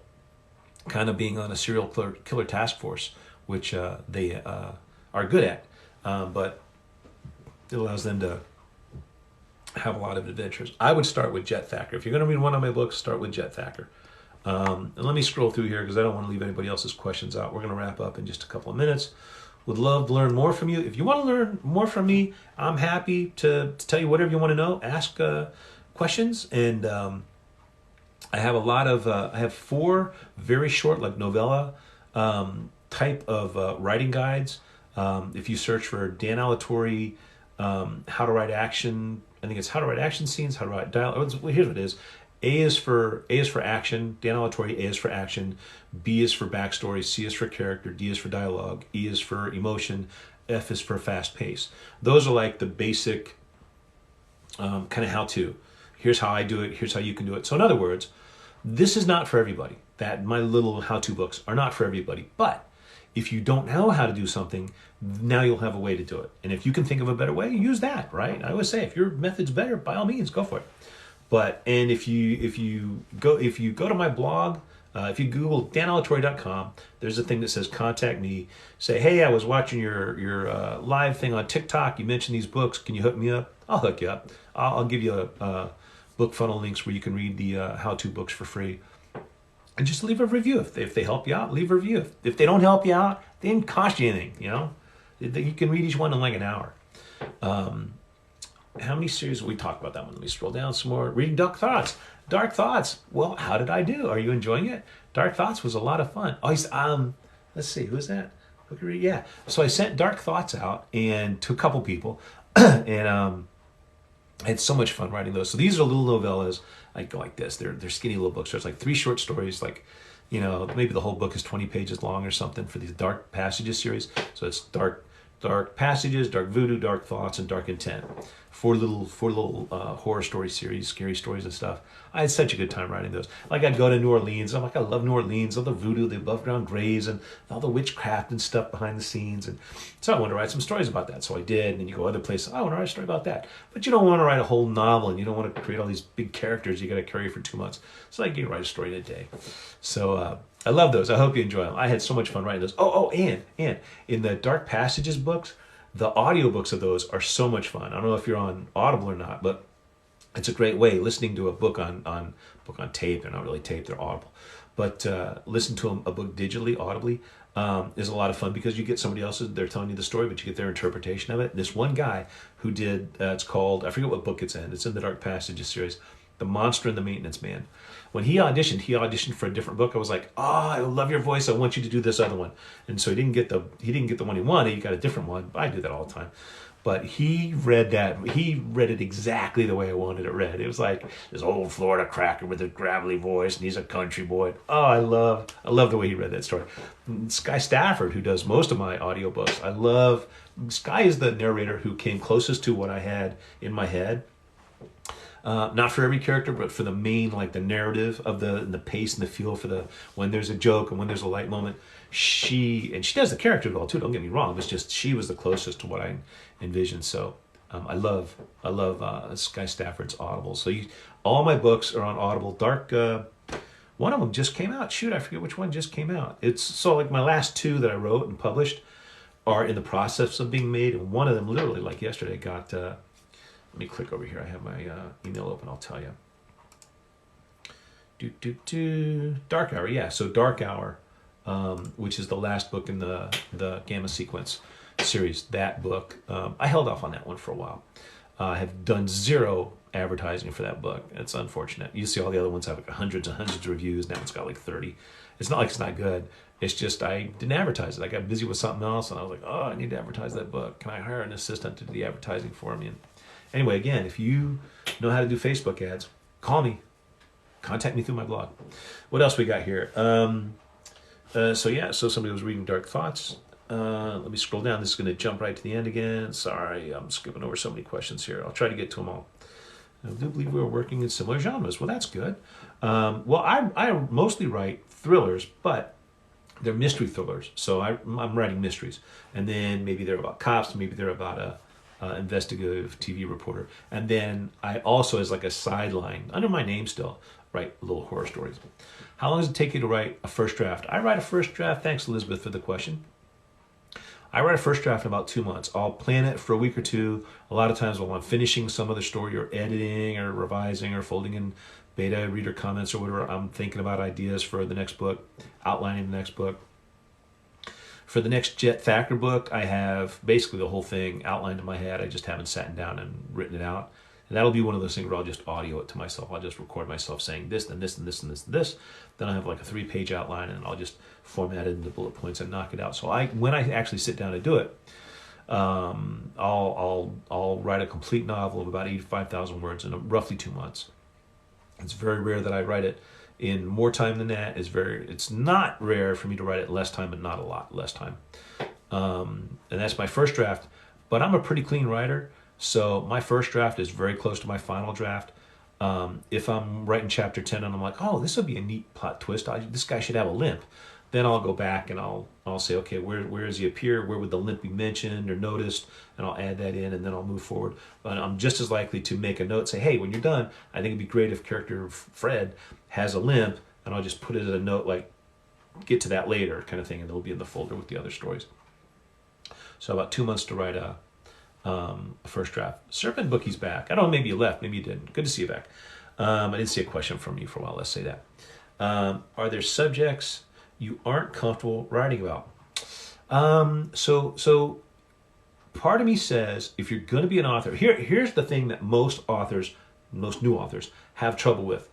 kind of being on a serial killer task force, which they are good at, but it allows them to have a lot of adventures. I would start with Jet Thacker. If you're going to read one of my books, start with Jet Thacker. And let me scroll through here because I don't want to leave anybody else's questions out. We're going to wrap up in just a couple of minutes. Would love to learn more from you. If you want to learn more from me, I'm happy to tell you whatever you want to know. Ask questions, and I have I have 4 very short, like novella type of writing guides. If you search for Dan Alatorre, how to write action, I think it's how to write action scenes, how to write dialogue. Well, here's what it is. A is for action. Dan Alatorre, A is for action. B is for backstory. C is for character. D is for dialogue. E is for emotion. F is for fast pace. Those are like the basic kind of how-to. Here's how I do it. Here's how you can do it. So in other words, this is not for everybody. That my little how-to books are not for everybody. But if you don't know how to do something, now you'll have a way to do it. And if you can think of a better way, use that, right? I always say, if your method's better, by all means, go for it. And if you go to my blog, if you Google danalatorre.com, there's a thing that says contact me. Say, hey, I was watching your live thing on TikTok. You mentioned these books. Can you hook me up? I'll hook you up. I'll give you a book funnel links where you can read the how-to books for free. And just leave a review. If they help you out, leave a review. If they don't help you out, they didn't cost you anything, you know? You can read each one in like an hour. How many series? We talked about that one. Let me scroll down some more. Reading Dark Thoughts. Dark Thoughts. Well, how did I do? Are you enjoying it? Dark Thoughts was a lot of fun. Oh, let's see, who's that? Yeah. So I sent Dark Thoughts out and to a couple people, and I had so much fun writing those. So these are little novellas, go like this. They're skinny little books. There's like 3 short stories, maybe the whole book is 20 pages long or something for these Dark Passages series. So it's Dark Passages, Dark Voodoo, Dark Thoughts, and Dark Intent. Four little horror story series, scary stories and stuff. I had such a good time writing those. Like I'd go to New Orleans. I'm like, I love New Orleans, all the voodoo, the above ground graves, and all the witchcraft and stuff behind the scenes. And so I wanted to write some stories about that. So I did. And then you go other places. I want to write a story about that. But you don't want to write a whole novel, and you don't want to create all these big characters you got to carry for 2 months. So I can write a story in a day. So I love those. I hope you enjoy them. I had so much fun writing those. And in the Dark Passages books, the audiobooks of those are so much fun. I don't know if you're on Audible or not, but it's a great way listening to a book on tape. They're not really tape; they're Audible. But listen to a book digitally, audibly, is a lot of fun because you get somebody else's. They're telling you the story, but you get their interpretation of it. This one guy who did it's called, I forget what book it's in. It's in the Dark Passages series, The Monster and the Maintenance Man. When he auditioned for a different book. I was like, I love your voice. I want you to do this other one. And so he didn't get the one he wanted. He got a different one. I do that all the time. But he read it exactly the way I wanted it read. It was like this old Florida cracker with a gravelly voice, and he's a country boy. Oh, I love the way he read that story. Sky Stafford, who does most of my audiobooks, I love. Sky is the narrator who came closest to what I had in my head. Not for every character, but for the main, the narrative of the pace and the feel for when there's a joke and when there's a light moment. She does the character well too. Don't get me wrong. It's just she was the closest to what I envisioned. So I love Sky Stafford's Audible. So all my books are on Audible. One of them just came out. Shoot, I forget which one just came out. It's my last 2 that I wrote and published are in the process of being made, and one of them literally yesterday got. Let me click over here. I have my email open. I'll tell you. Dark Hour. Yeah, so Dark Hour, which is the last book in the Gamma Sequence series. That book, I held off on that one for a while. I have done 0 advertising for that book. It's unfortunate. You see all the other ones have hundreds and hundreds of reviews. Now it's got 30. It's not like it's not good. It's just I didn't advertise it. I got busy with something else, and I was like, I need to advertise that book. Can I hire an assistant to do the advertising for me? And anyway, again, if you know how to do Facebook ads, call me. Contact me through my blog. What else we got here? So somebody was reading Dark Thoughts. Let me scroll down. This is going to jump right to the end again. Sorry, I'm skipping over so many questions here. I'll try to get to them all. I do believe we were working in similar genres. Well, that's good. I mostly write thrillers, but they're mystery thrillers. So I'm writing mysteries. And then maybe they're about cops, maybe they're about a investigative TV reporter. And then I also, as a sideline, under my name still, write little horror stories. How long does it take you to write a first draft? I write a first draft. Thanks, Elizabeth, for the question. I write a first draft in about 2 months. I'll plan it for a week or 2. A lot of times while I'm finishing some other story or editing or revising or folding in beta reader comments or whatever, I'm thinking about ideas for the next book, outlining the next book. For the next Jet Thacker book, I have basically the whole thing outlined in my head. I just haven't sat down and written it out. And that'll be one of those things where I'll just audio it to myself. I'll just record myself saying this, and this, and this, and this, and this. Then I have a 3-page outline, and I'll just format it into bullet points and knock it out. So when I actually sit down to do it, I'll write a complete novel of about 85,000 words in roughly 2 months. It's very rare that I write it in more time than that. It's not rare for me to write it less time, but not a lot less time. And that's my first draft. But I'm a pretty clean writer, so my first draft is very close to my final draft. If I'm writing chapter 10 and I'm like, this would be a neat plot twist. This guy should have a limp. Then I'll go back and I'll say, okay, where does he appear? Where would the limp be mentioned or noticed? And I'll add that in, and then I'll move forward. But I'm just as likely to make a note, say, hey, when you're done, I think it'd be great if character Fred has a limp, and I'll just put it as a note, get to that later kind of thing, and it'll be in the folder with the other stories. So about 2 months to write a first draft. Serpent Bookie's back. I don't know, maybe you left, maybe you didn't. Good to see you back. I didn't see a question from you for a while, let's say that. Are there subjects you aren't comfortable writing about? So part of me says, if you're going to be an author, here's the thing that most new authors have trouble with.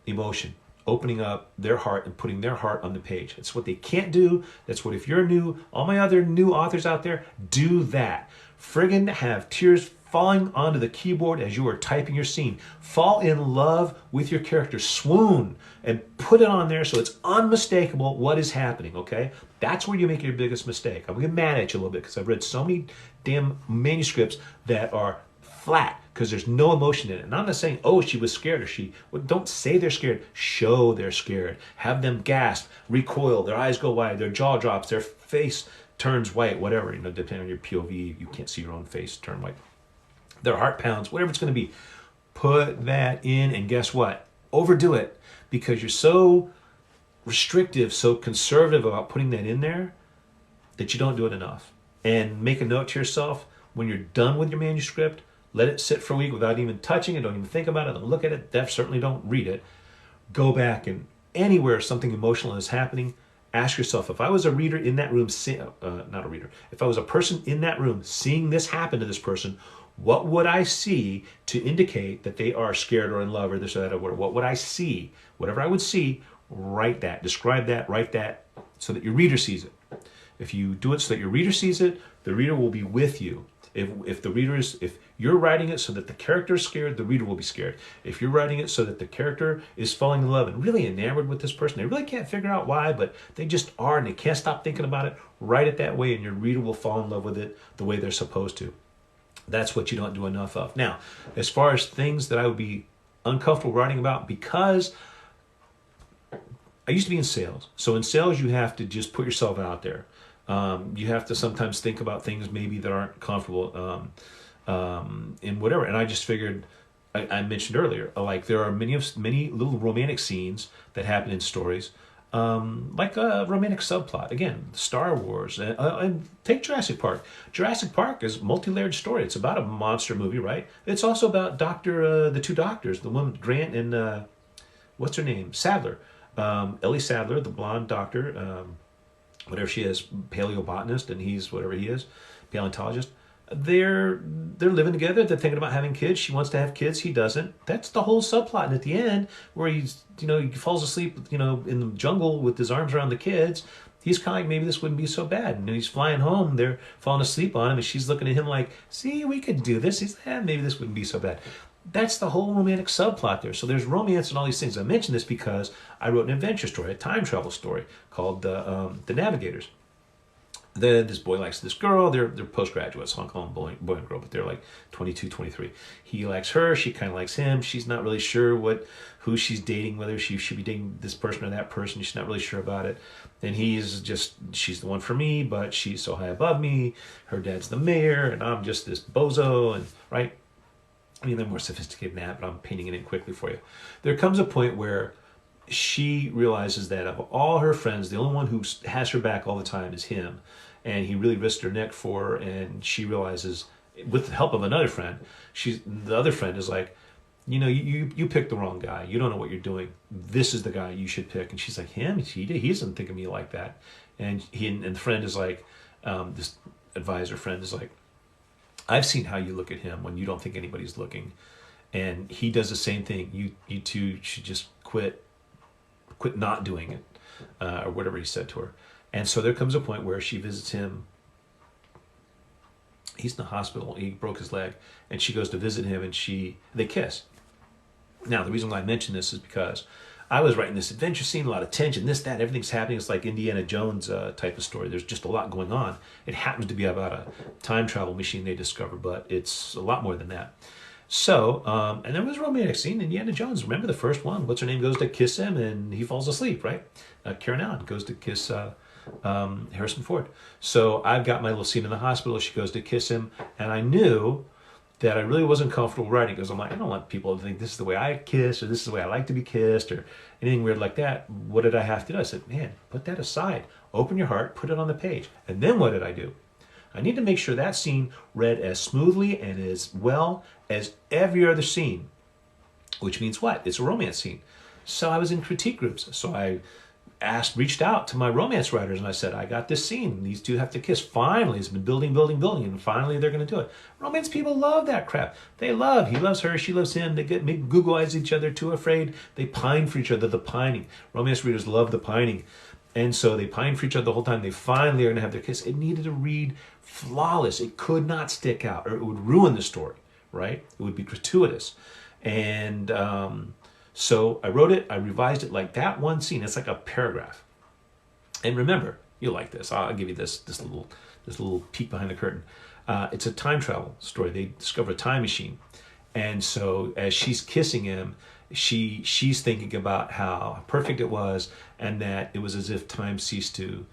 emotion, opening up their heart and putting their heart on the page. It's what they can't do. That's what, if you're new, all my other new authors out there, do that. Friggin' have tears falling onto the keyboard as you are typing your scene. Fall in love with your character. Swoon and put it on there so it's unmistakable what is happening, okay? That's where you make your biggest mistake. I'm gonna get mad at you a little bit because I've read so many damn manuscripts that are flat because there's no emotion in it. And I'm not saying, oh, she was scared or she... Well, don't say they're scared. Show they're scared. Have them gasp, recoil, their eyes go wide, their jaw drops, their face turns white, whatever. You know, depending on your POV, you can't see your own face turn white. Their heart pounds, whatever it's going to be. Put that in, and guess what? Overdo it, because you're so restrictive, so conservative about putting that in there that you don't do it enough. And make a note to yourself, when you're done with your manuscript, let it sit for a week without even touching it. Don't even think about it. Don't look at it. Certainly don't read it. Go back, and anywhere something emotional is happening, ask yourself, if I was a reader in that room, not a reader, if I was a person in that room seeing this happen to this person, what would I see to indicate that they are scared or in love or this or that or whatever? What would I see? Whatever I would see, write that, describe that, write that so that your reader sees it. If you do it so that your reader sees it, the reader will be with you. If you're writing it so that the character is scared, the reader will be scared. If you're writing it so that the character is falling in love and really enamored with this person, they really can't figure out why, but they just are and they can't stop thinking about it, write it that way and your reader will fall in love with it the way they're supposed to. That's what you don't do enough of. Now, as far as things that I would be uncomfortable writing about, because I used to be in sales. So in sales, you have to just put yourself out there. You have to sometimes think about things maybe that aren't comfortable in whatever. And I just figured, I mentioned earlier, like there are many little romantic scenes that happen in stories, like a romantic subplot. Again, Star Wars, and take Jurassic Park. Jurassic Park is a multi-layered story. It's about a monster movie, right? It's also about the two doctors, the one Grant and what's her name, Sadler, Ellie Sadler, the blonde doctor. Whatever she is, paleobotanist, and he's whatever he is, paleontologist. They're living together. They're thinking about having kids. She wants to have kids. He doesn't. That's the whole subplot. And at the end, where he falls asleep, in the jungle with his arms around the kids, he's kind of like, maybe this wouldn't be so bad. And he's flying home. They're falling asleep on him, and she's looking at him like, see, we could do this. He's like, maybe this wouldn't be so bad. That's the whole romantic subplot there. So there's romance and all these things. I mention this because I wrote an adventure story, a time travel story called The Navigators. This boy likes this girl. They're postgraduates. So I'll call them boy and girl, but they're like 22, 23. He likes her. She kind of likes him. She's not really sure who she's dating, whether she should be dating this person or that person. She's not really sure about it. And he's just, she's the one for me, but she's so high above me. Her dad's the mayor, and I'm just this bozo, and right? I mean, they're more sophisticated than that, but I'm painting it in quickly for you. There comes a point where she realizes that of all her friends, the only one who has her back all the time is him. And he really risked her neck for her, and she realizes, with the help of another friend, the other friend is like, you picked the wrong guy. You don't know what you're doing. This is the guy you should pick. And she's like, him? He doesn't think of me like that. And the friend is like, this advisor friend is like, I've seen how you look at him when you don't think anybody's looking. And he does the same thing. You two should just quit not doing it, or whatever he said to her. And so there comes a point where she visits him. He's in the hospital. He broke his leg. And she goes to visit him, and they kiss. Now, the reason why I mention this is because I was writing this adventure scene, a lot of tension, this, that, everything's happening. It's like Indiana Jones type of story. There's just a lot going on. It happens to be about a time travel machine they discover, but it's a lot more than that. So, and there was a romantic scene, Indiana Jones. Remember the first one? What's her name goes to kiss him, and he falls asleep, right? Karen Allen goes to kiss Harrison Ford. So I've got my little scene in the hospital. She goes to kiss him, and I knew that I really wasn't comfortable writing, because I'm like, I don't want people to think this is the way I kiss, or this is the way I like to be kissed, or anything weird like that. What did I have to do? I said, man, put that aside. Open your heart, put it on the page. And then what did I do? I need to make sure that scene read as smoothly and as well as every other scene, which means what? It's a romance scene. So I was in critique groups. So I reached out to my romance writers, and I said, I got this scene. These two have to kiss. Finally, it's been building, and finally they're going to do it. Romance people love that crap. He loves her, she loves him. They make Google eyes at each other, too afraid. They pine for each other, the pining. Romance readers love the pining. And so they pine for each other the whole time. They finally are going to have their kiss. It needed to read flawless. It could not stick out, or it would ruin the story, right? It would be gratuitous. And so I wrote it, I revised it like that one scene. It's like a paragraph. And remember, you'll like this. I'll give you this little peek behind the curtain. It's a time travel story. They discover a time machine. And so as she's kissing him, she's thinking about how perfect it was, and that it was as if time ceased to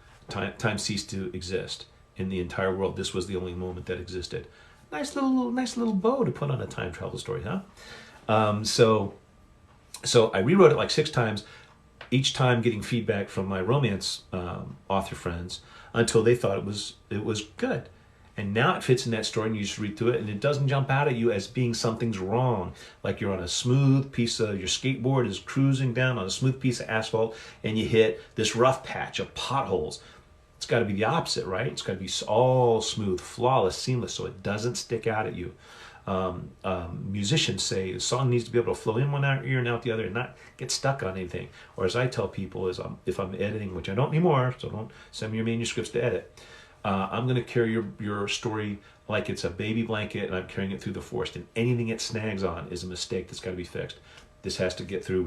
exist in the entire world. This was the only moment that existed. Nice little bow to put on a time travel story, huh? So I rewrote it like 6 times, each time getting feedback from my romance author friends until they thought it was good. And now it fits in that story, and you just read through it, and it doesn't jump out at you as being something's wrong. Like you're on a smooth piece of, your skateboard is cruising down on a smooth piece of asphalt, and you hit this rough patch of potholes. It's got to be the opposite, right? It's got to be all smooth, flawless, seamless, so it doesn't stick out at you. Musicians say a song needs to be able to flow in one ear and out the other and not get stuck on anything. Or as I tell people, is if I'm editing, which I don't anymore, so don't send me your manuscripts to edit. I'm going to carry your story like it's a baby blanket, and I'm carrying it through the forest, and anything it snags on is a mistake that's got to be fixed. This has to get through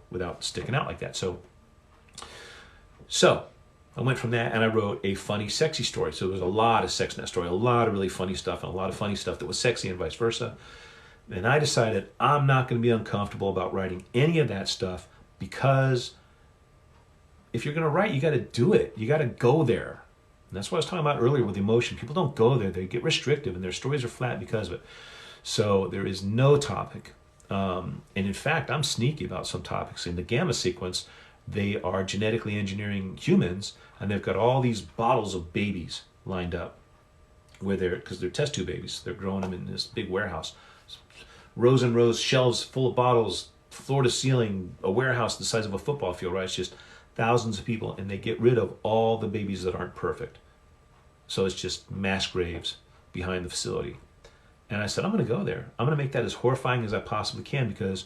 without sticking out like that. So I went from that, and I wrote a funny, sexy story. So there was a lot of sex in that story, a lot of really funny stuff, and a lot of funny stuff that was sexy and vice versa. And I decided I'm not going to be uncomfortable about writing any of that stuff, because if you're going to write, you got to do it. You got to go there. And that's what I was talking about earlier with emotion. People don't go there. They get restrictive, and their stories are flat because of it. So there is no topic. And in fact, I'm sneaky about some topics. In the gamma sequence, they are genetically engineering humans, and they've got all these bottles of babies lined up because they're test tube babies. They're growing them in this big warehouse. Rows and rows, shelves full of bottles, floor to ceiling, a warehouse the size of a football field, right? It's just thousands of people, and they get rid of all the babies that aren't perfect. So it's just mass graves behind the facility. And I said, I'm going to go there. I'm going to make that as horrifying as I possibly can, because,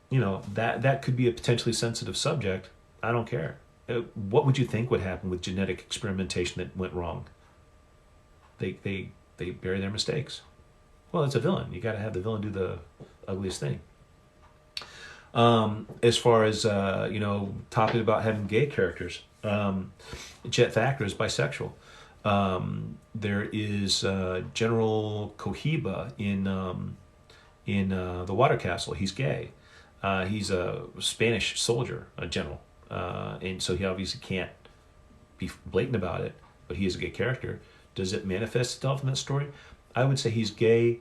that could be a potentially sensitive subject. I don't care. What would you think would happen with genetic experimentation that went wrong? They bury their mistakes. Well, it's a villain. You got to have the villain do the ugliest thing. As far as, talking about having gay characters, Jet Thacker is bisexual. There is General Cohiba in The Water Castle. He's gay. He's a Spanish soldier, a general. And so he obviously can't be blatant about it, but he is a gay character. Does it manifest itself in that story? I would say he's gay.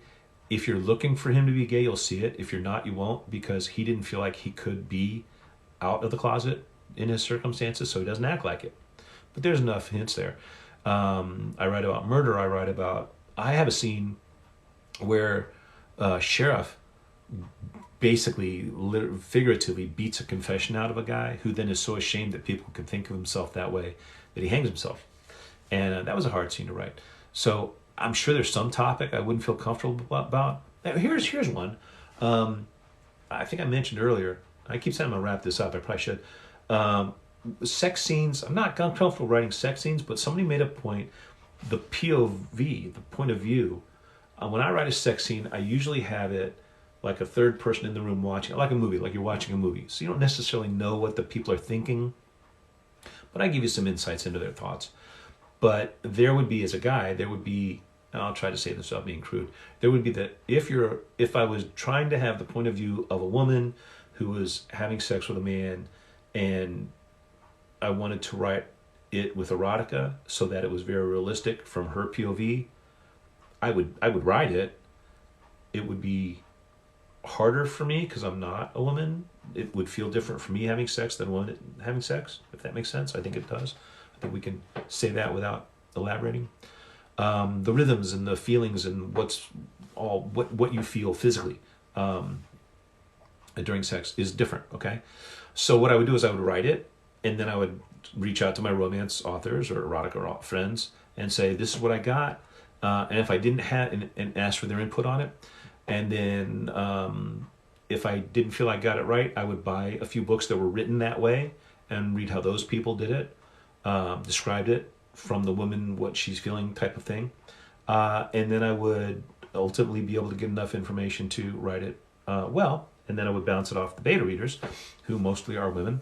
If you're looking for him to be gay, you'll see it. If you're not, you won't, because he didn't feel like he could be out of the closet in his circumstances, so he doesn't act like it. But there's enough hints there. I write about murder. I have a scene where sheriff basically figuratively beats a confession out of a guy, who then is so ashamed that people can think of himself that way that he hangs himself. And that was a hard scene to write. So I'm sure there's some topic I wouldn't feel comfortable about. Now, here's one. I think I mentioned earlier. I keep saying I'm going to wrap this up. I probably should. Sex scenes. I'm not comfortable writing sex scenes, but somebody made a point. The POV, the point of view. When I write a sex scene, I usually have it like a third person in the room watching, like a movie, like you're watching a movie. So you don't necessarily know what the people are thinking, but I give you some insights into their thoughts. But there would be, as a guy, there would be, and I'll try to say this without being crude, there would be that if I was trying to have the point of view of a woman who was having sex with a man, and I wanted to write it with erotica so that it was very realistic from her POV, I would write it. It would be harder for me because I'm not a woman. It would feel different for me having sex than one having sex, if that makes sense. I think it does. I think we can say that without elaborating. The rhythms and the feelings and what you feel physically during sex is different, okay? So what I would do is I would write it, and then I would reach out to my romance authors or erotica friends and say, this is what I got. And if I didn't have, and ask for their input on it. And then if I didn't feel I got it right, I would buy a few books that were written that way and read how those people did it, described it from the woman, what she's feeling type of thing. And then I would ultimately be able to get enough information to write it well. And then I would bounce it off the beta readers, who mostly are women.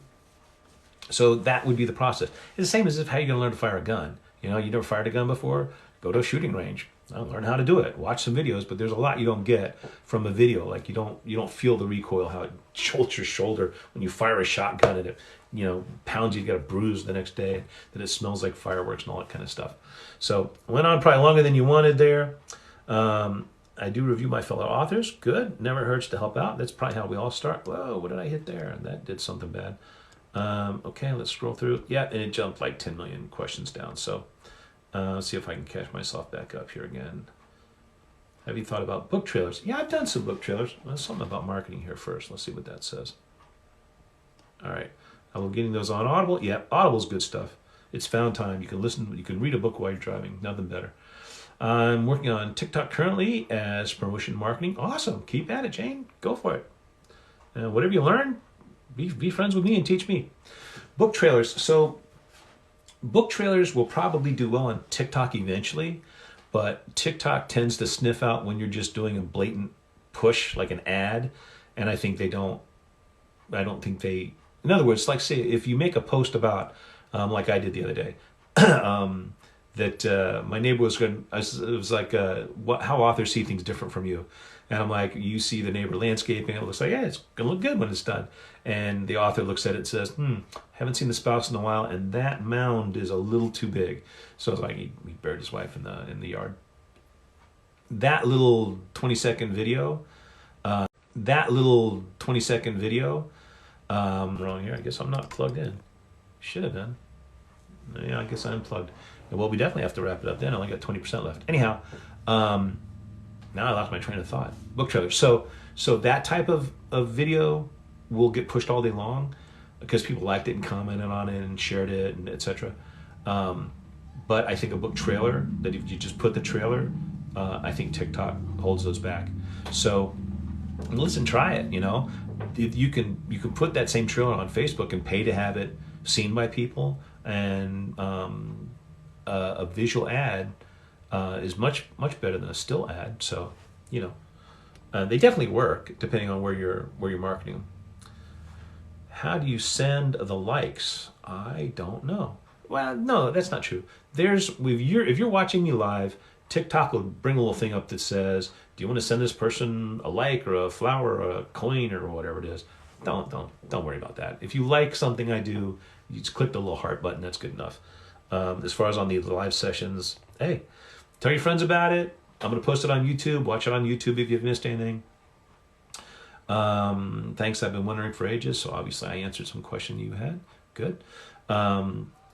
So that would be the process. It's the same as if how you're going to learn to fire a gun. You know, you never fired a gun before, go to a shooting range. Learn how to do it. Watch some videos, but there's a lot you don't get from a video. Like you don't feel the recoil, how it jolts your shoulder when you fire a shotgun and it, you know, pounds you, get a bruise the next day, that it smells like fireworks and all that kind of stuff. So went on probably longer than you wanted there. I do review my fellow authors. Good. Never hurts to help out. That's probably how we all start. Whoa, what did I hit there? That did something bad. Okay, let's scroll through. Yeah, and it jumped like 10 million questions down. So let's see if I can catch myself back up here again. Have you thought about book trailers? Yeah, I've done some book trailers. There's something about marketing here first. Let's see what that says. All right. I'm getting those on Audible. Yeah, Audible's good stuff. It's found time. You can listen, you can read a book while you're driving. Nothing better. I'm working on TikTok currently as promotion marketing. Awesome. Keep at it, Jane. Go for it. Whatever you learn, be friends with me and teach me. Book trailers. So book trailers will probably do well on TikTok eventually, but TikTok tends to sniff out when you're just doing a blatant push, like an ad. And I think in other words, like say if you make a post about, like I did the other day, that my neighbor was going, it was like how authors see things different from you. And I'm like, you see the neighbor landscaping, it looks like, yeah, it's going to look good when it's done. And the author looks at it and says, haven't seen the spouse in a while, and that mound is a little too big. So I was like, he buried his wife in the yard. That little 20-second video, wrong here, I guess I'm not plugged in. Should have been. Yeah, I guess I unplugged. Well, we definitely have to wrap it up then. I only got 20% left. Anyhow, now I lost my train of thought. Book trailers. So that type of video will get pushed all day long because people liked it and commented on it and shared it and etc. But I think a book trailer, that if you just put the trailer, I think TikTok holds those back. So listen, try it. You know, you can put that same trailer on Facebook and pay to have it seen by people, and a visual ad is much better than a still ad. So, you know, they definitely work depending on where you're marketing them. How do you send the likes? I don't know. Well, no, that's not true. If you're watching me live, TikTok will bring a little thing up that says, "Do you want to send this person a like or a flower or a coin or whatever it is?" Don't worry about that. If you like something I do, you just click the little heart button. That's good enough. As far as on the live sessions, hey, tell your friends about it. I'm going to post it on YouTube. Watch it on YouTube if you've missed anything. Thanks. I've been wondering for ages, so obviously I answered some question you had. Good.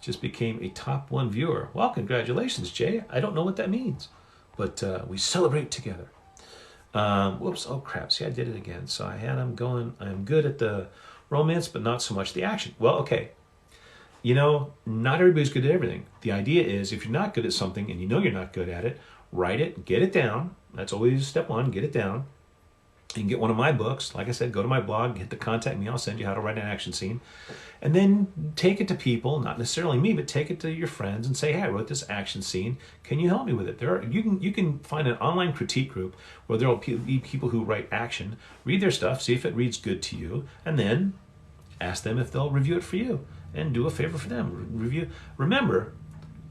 Just became a top 1 viewer. Well, congratulations, Jay. I don't know what that means, but we celebrate together. Whoops. Oh, crap. See, I did it again. So I had them going. I'm good at the romance, but not so much the action. Well, okay. You know, not everybody's good at everything. The idea is if you're not good at something and you know you're not good at it, write it, get it down. That's always step 1, get it down. You can get one of my books. Like I said, go to my blog, hit the contact me. I'll send you how to write an action scene. And then take it to people, not necessarily me, but take it to your friends and say, hey, I wrote this action scene. Can you help me with it? You can find an online critique group where there will be people who write action, read their stuff, see if it reads good to you, and then ask them if they'll review it for you. And do a favor for them. Review. Remember,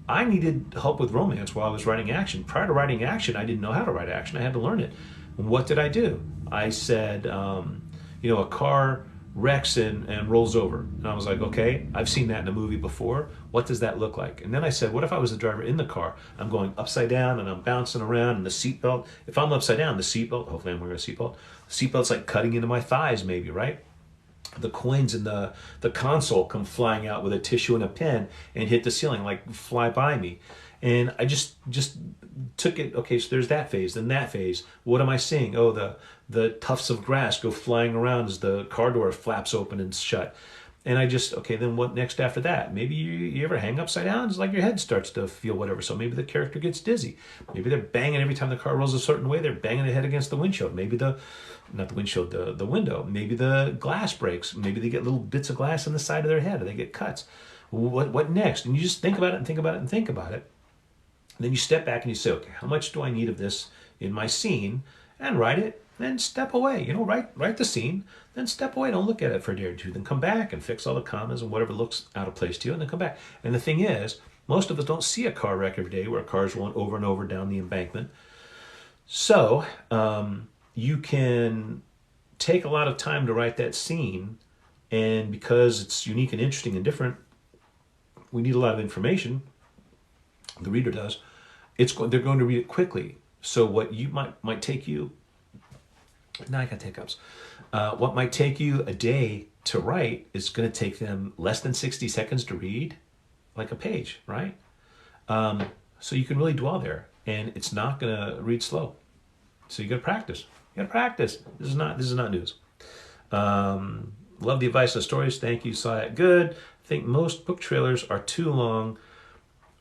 I needed help with romance while I was writing action. Prior to writing action, I didn't know how to write action. I had to learn it. What did I do? I said, a car wrecks and rolls over. And I was like, okay, I've seen that in a movie before. What does that look like? And then I said, what if I was the driver in the car? I'm going upside down and I'm bouncing around, and the seatbelt, if I'm upside down, the seatbelt, hopefully I'm wearing a seatbelt, the seatbelt's like cutting into my thighs maybe, right? The coins in the console come flying out with a tissue and a pen and hit the ceiling, like fly by me. And I just took it, okay, so there's that phase, then that phase. What am I seeing? Oh, the tufts of grass go flying around as the car door flaps open and shut. And I just, okay, then what next after that? Maybe you ever hang upside down? It's like your head starts to feel whatever. So maybe the character gets dizzy. Maybe they're banging every time the car rolls a certain way. They're banging their head against the windshield. Maybe not the windshield, the window. Maybe the glass breaks. Maybe they get little bits of glass in the side of their head, or they get cuts. What next? And you just think about it and think about it and think about it. And then you step back and you say, okay, how much do I need of this in my scene? And write it. Then step away. Write the scene. Then step away. Don't look at it for a day or two. Then come back and fix all the commas and whatever looks out of place to you. And then come back. And the thing is, most of us don't see a car wreck every day where cars run over and over down the embankment. So you can take a lot of time to write that scene. And because it's unique and interesting and different, we need a lot of information. The reader does. They're going to read it quickly. So what you might take you, now I got hiccups. What might take you a day to write is going to take them less than 60 seconds to read, like a page, right? So you can really dwell there, and it's not going to read slow. So you got to practice. You got to practice. This is not news. Love the advice of stories. Thank you. Saw it. Good. I think most book trailers are too long.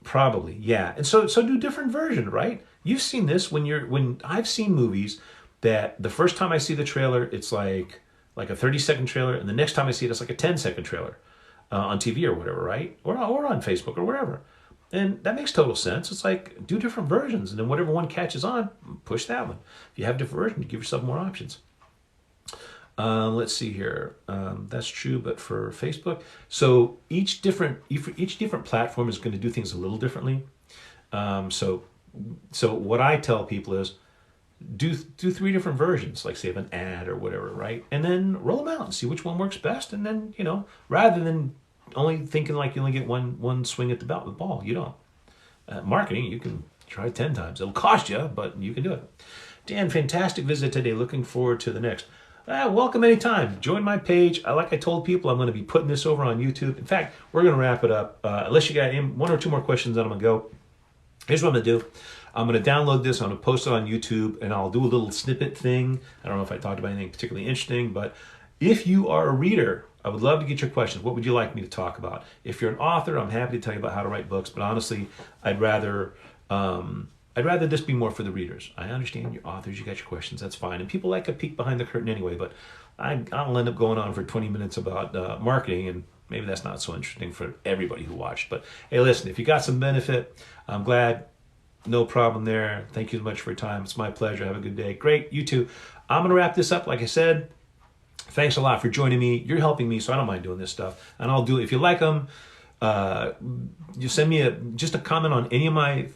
Probably, yeah. And so do different version, right? You've seen this when I've seen movies that the first time I see the trailer, it's like a 30-second trailer, and the next time I see it, it's like a 10-second trailer on TV or whatever, right? Or on Facebook or wherever. And that makes total sense. It's like, do different versions, and then whatever one catches on, push that one. If you have different versions, give yourself more options. Let's see here. That's true, but for Facebook, so each different platform is going to do things a little differently. So what I tell people is do 3 different versions, like say of an ad or whatever, right? And then roll them out and see which one works best. And then rather than only thinking like you only get one swing at the ball, you don't. Marketing, you can try 10 times. It'll cost you, but you can do it. Dan, fantastic visit today. Looking forward to the next. Welcome anytime. Join my page. Like I told people, I'm going to be putting this over on YouTube. In fact, we're going to wrap it up. Unless you got 1 or 2 more questions, then I'm going to go. Here's what I'm going to do. I'm going to download this. I'm going to post it on YouTube, and I'll do a little snippet thing. I don't know if I talked about anything particularly interesting, but if you are a reader, I would love to get your questions. What would you like me to talk about? If you're an author, I'm happy to tell you about how to write books, but honestly, I'd rather this be more for the readers. I understand you're authors, you got your questions, that's fine. And people like a peek behind the curtain anyway, but I'll end up going on for 20 minutes about marketing, and maybe that's not so interesting for everybody who watched. But hey, listen, if you got some benefit, I'm glad. No problem there. Thank you so much for your time. It's my pleasure. Have a good day. Great. You too. I'm going to wrap this up. Like I said, thanks a lot for joining me. You're helping me, so I don't mind doing this stuff. And I'll do it. If you like them, you send me just a comment on any of my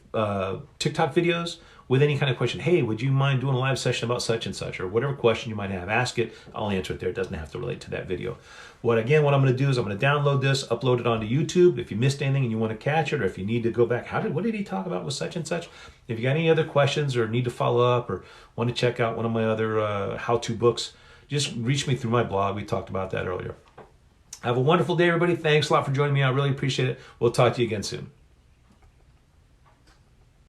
TikTok videos with any kind of question. Hey, would you mind doing a live session about such and such, or whatever question you might have? Ask it. I'll answer it there. It doesn't have to relate to that video. What I'm going to do is I'm going to download this, upload it onto YouTube. If you missed anything and you want to catch it, or if you need to go back, what did he talk about with such and such? If you got any other questions or need to follow up or want to check out one of my other how-to books, just reach me through my blog. We talked about that earlier. Have a wonderful day, everybody. Thanks a lot for joining me. I really appreciate it. We'll talk to you again soon.